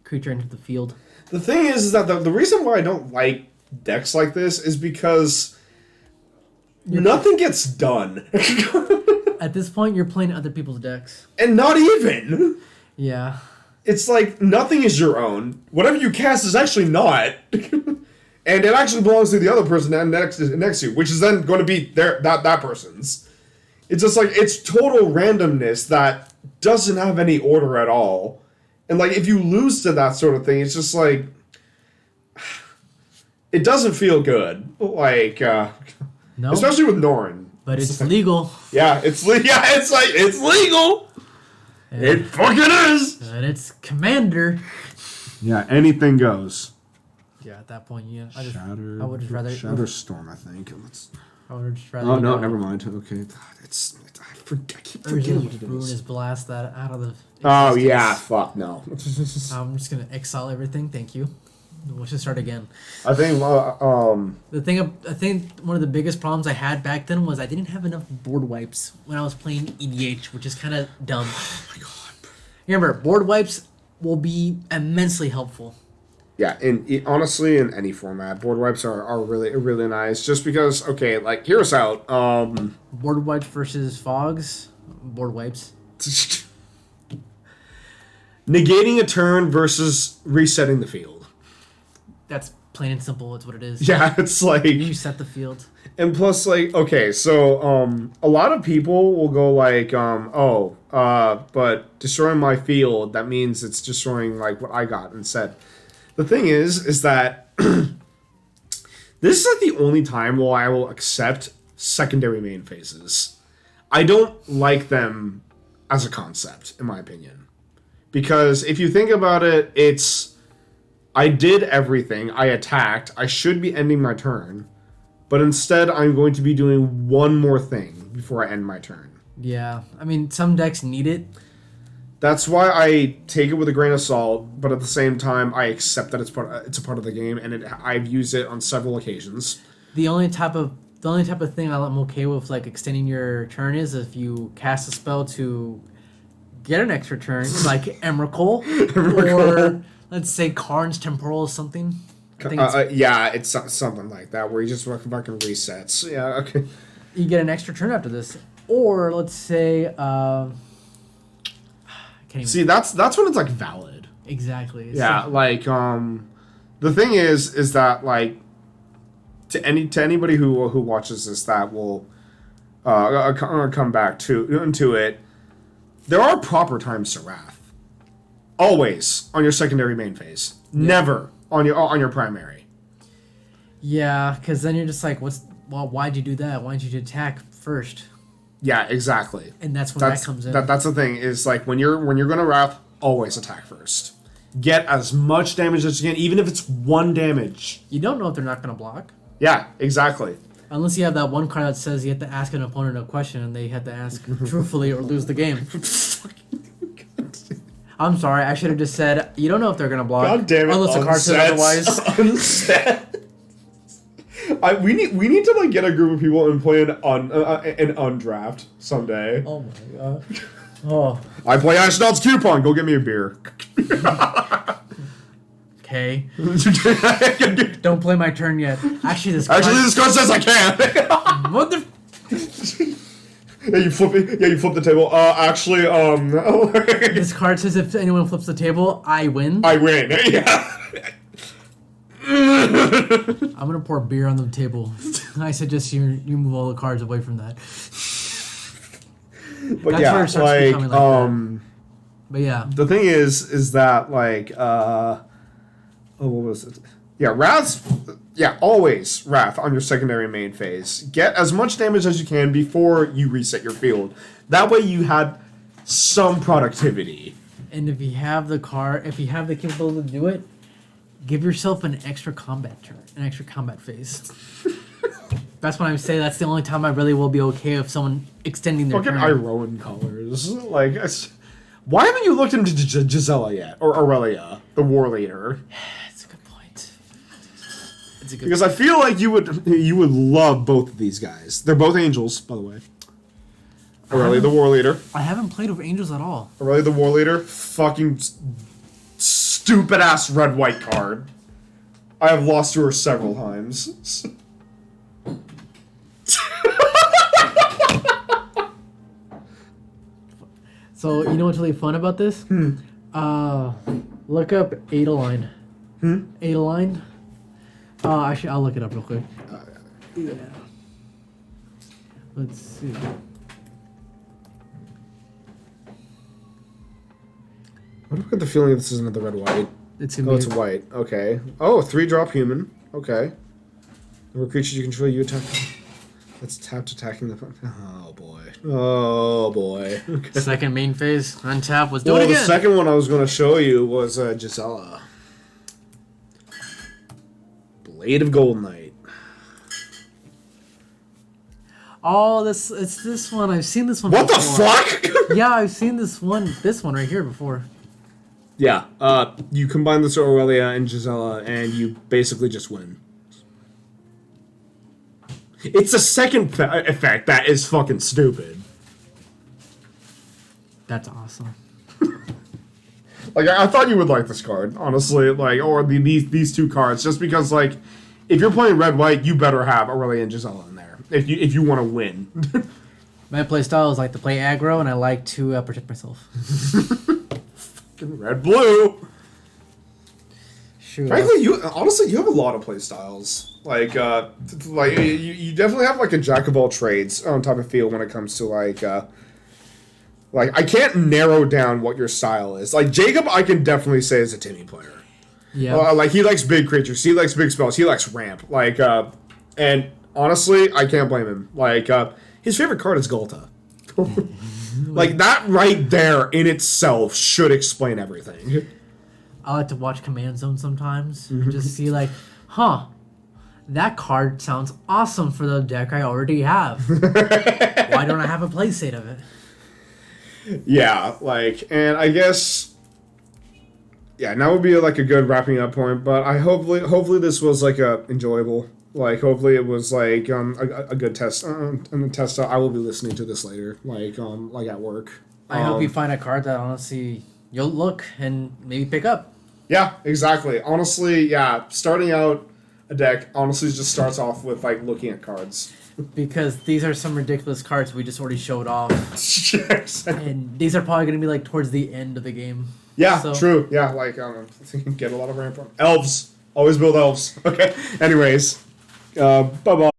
S2: creature entered the field.
S1: The thing is that the reason why I don't like decks like this is because nothing gets done.
S2: At this point, you're playing other people's decks.
S1: And not even.
S2: Yeah.
S1: It's like nothing is your own. Whatever you cast is actually not. and it actually belongs to the other person next to you, which is then going to be that person's. It's just like, it's total randomness that doesn't have any order at all. And like, if you lose to that sort of thing, it's just like, it doesn't feel good. Like,
S2: No.
S1: especially with Norn.
S2: But it's legal.
S1: Yeah, it's legal. It fucking is.
S2: And it's Commander.
S1: Yeah, anything goes.
S2: Yeah, at that point, yeah. I would just rather.
S1: Shatterstorm, I think.
S2: I would just rather.
S1: Oh no, never mind. Okay, I keep forgetting what it
S2: Ruin
S1: is.
S2: is blast that out of the.
S1: Oh yeah, fuck no.
S2: I'm just gonna exile everything. Thank you. We'll just start again.
S1: I think
S2: I think one of the biggest problems I had back then was I didn't have enough board wipes when I was playing EDH, which is kind of dumb.
S1: Oh my god.
S2: Remember, board wipes will be immensely helpful.
S1: Yeah, honestly, in any format, board wipes are really nice. Just because, okay, like, hear us out.
S2: Board wipes versus fogs. Board wipes.
S1: Negating a turn versus resetting the field.
S2: That's plain and simple. It's what it is.
S1: Yeah, it's like...
S2: You set the field.
S1: And plus, like, okay, so, a lot of people will go like, but destroying my field, that means it's destroying, like, what I got instead. The thing is that this is, like, the only time where I will accept secondary main phases. I don't like them as a concept, in my opinion. Because if you think about it, it's, I did everything, I attacked, I should be ending my turn. But instead, I'm going to be doing one more thing before I end my turn.
S2: Yeah, I mean, some decks need it.
S1: That's why I take it with a grain of salt, but at the same time, I accept that it's a part of the game, and I've used it on several occasions.
S2: The only type of thing I'm okay with, like, extending your turn is if you cast a spell to get an extra turn, like Emrakul, or let's say Karn's Temporal or something.
S1: Yeah, it's something like that where he just fucking resets. Yeah, okay.
S2: You get an extra turn after this, or let's say,
S1: see, that's when it's like valid.
S2: Exactly.
S1: Yeah, like the thing is that like to anybody who watches this that will come back into it, there are proper times to wrath. Always on your secondary main phase. Yeah. Never on your primary.
S2: Yeah, because then you're just like, why'd you do that? Why didn't you attack first?
S1: Yeah, exactly.
S2: And that's when that comes in.
S1: That's the thing, is like when you're gonna wrath, always attack first. Get as much damage as you can, even if it's 1 damage.
S2: You don't know if they're not gonna block.
S1: Yeah, exactly.
S2: Unless you have that one card that says you have to ask an opponent a question and they have to ask truthfully or lose the game. I'm sorry, I should have just said, you don't know if they're going to block.
S1: God damn it.
S2: Unless the card says otherwise.
S1: We need to like get a group of people and play an undraft someday.
S2: Oh my god. Oh.
S1: I play Ashnod's Coupon. Go get me a beer.
S2: Okay. Don't play my turn yet. Actually, this card
S1: says I can.
S2: What the?
S1: Yeah, you flip it. Yeah, you flip the table. No.
S2: This card says if anyone flips the table, I win.
S1: I win. Yeah.
S2: I'm gonna pour beer on the table. I suggest you move all the cards away from that.
S1: But
S2: That's
S1: yeah,
S2: where it starts becoming like that. But yeah,
S1: the thing is that like what was it? Yeah, Wrath's... Yeah, always Wrath on your secondary main phase. Get as much damage as you can before you reset your field. That way you had some productivity.
S2: And if you have the capability to do it, give yourself an extra combat turn, an extra combat phase. That's what I'm saying. That's the only time I really will be okay with someone extending their turn.
S1: Fucking Iroan colors. Like, why haven't you looked into Gisela yet? Or Aurelia, the war leader?
S2: That's a good point.
S1: Because I feel like you would love both of these guys. They're both angels, by the way. Aurelia, the war leader.
S2: I haven't played with angels at all.
S1: Aurelia, the war leader. Fucking stupid ass red-white card. I have lost to her several times.
S2: So, you know what's really fun about this? Look up Adeline. Adeline. Actually, I'll look it up real quick. Yeah. Let's see.
S1: What do I get the feeling this isn't the red white?
S2: It's gonna
S1: Oh,
S2: be
S1: it's white. Okay. Oh, 3-drop human. Okay. Number of creatures you control, you attack. Let's tap attacking the. Oh boy. Oh boy. Okay.
S2: second main phase. Untap. Let's do
S1: Well,
S2: it
S1: the
S2: again.
S1: second one I was going to show you was Gisela. Blade of Gold Knight.
S2: Oh, it's this one. I've seen this one.
S1: What the
S2: before.
S1: fuck?
S2: Yeah, I've seen this one right here before.
S1: Yeah. You combine this with Aurelia and Gisela, and you basically just win. It's a second effect that is fucking stupid.
S2: That's awesome.
S1: Like, I thought you would like this card, honestly. Like, or these two cards, just because, like, if you're playing red white, you better have Aurelia and Gisela in there if you want to win.
S2: My play style is like to play aggro, and I like to protect myself.
S1: Red blue.
S2: Shoot.
S1: Frankly, you have a lot of play styles. Like you definitely have like a jack of all trades on type of feel when it comes to like I can't narrow down what your style is. Like Jacob, I can definitely say is a Timmy player.
S2: Yeah.
S1: Like he likes big creatures, he likes big spells, he likes ramp. Like and honestly, I can't blame him. Like his favorite card is Golta. Like that right there in itself should explain everything.
S2: I like to watch Command Zone sometimes and just see like, huh, that card sounds awesome for the deck I already have. Why don't I have a playset of it?
S1: Yeah, like, and I guess, yeah, now would be like a good wrapping up point. But I hopefully this was like a enjoyable. Like, hopefully it was like a good test. And the test, I will be listening to this later, like at work.
S2: I hope you find a card that honestly you'll look and maybe pick up.
S1: Yeah, exactly. Honestly, yeah, starting out a deck honestly just starts off with like looking at cards.
S2: Because these are some ridiculous cards we just already showed off.
S1: Yes.
S2: And these are probably going to be like towards the end of the game.
S1: Yeah,
S2: So-
S1: true. Yeah, like I think you can get a lot of ramp on elves. Always build elves. Okay. Anyways, bye bye.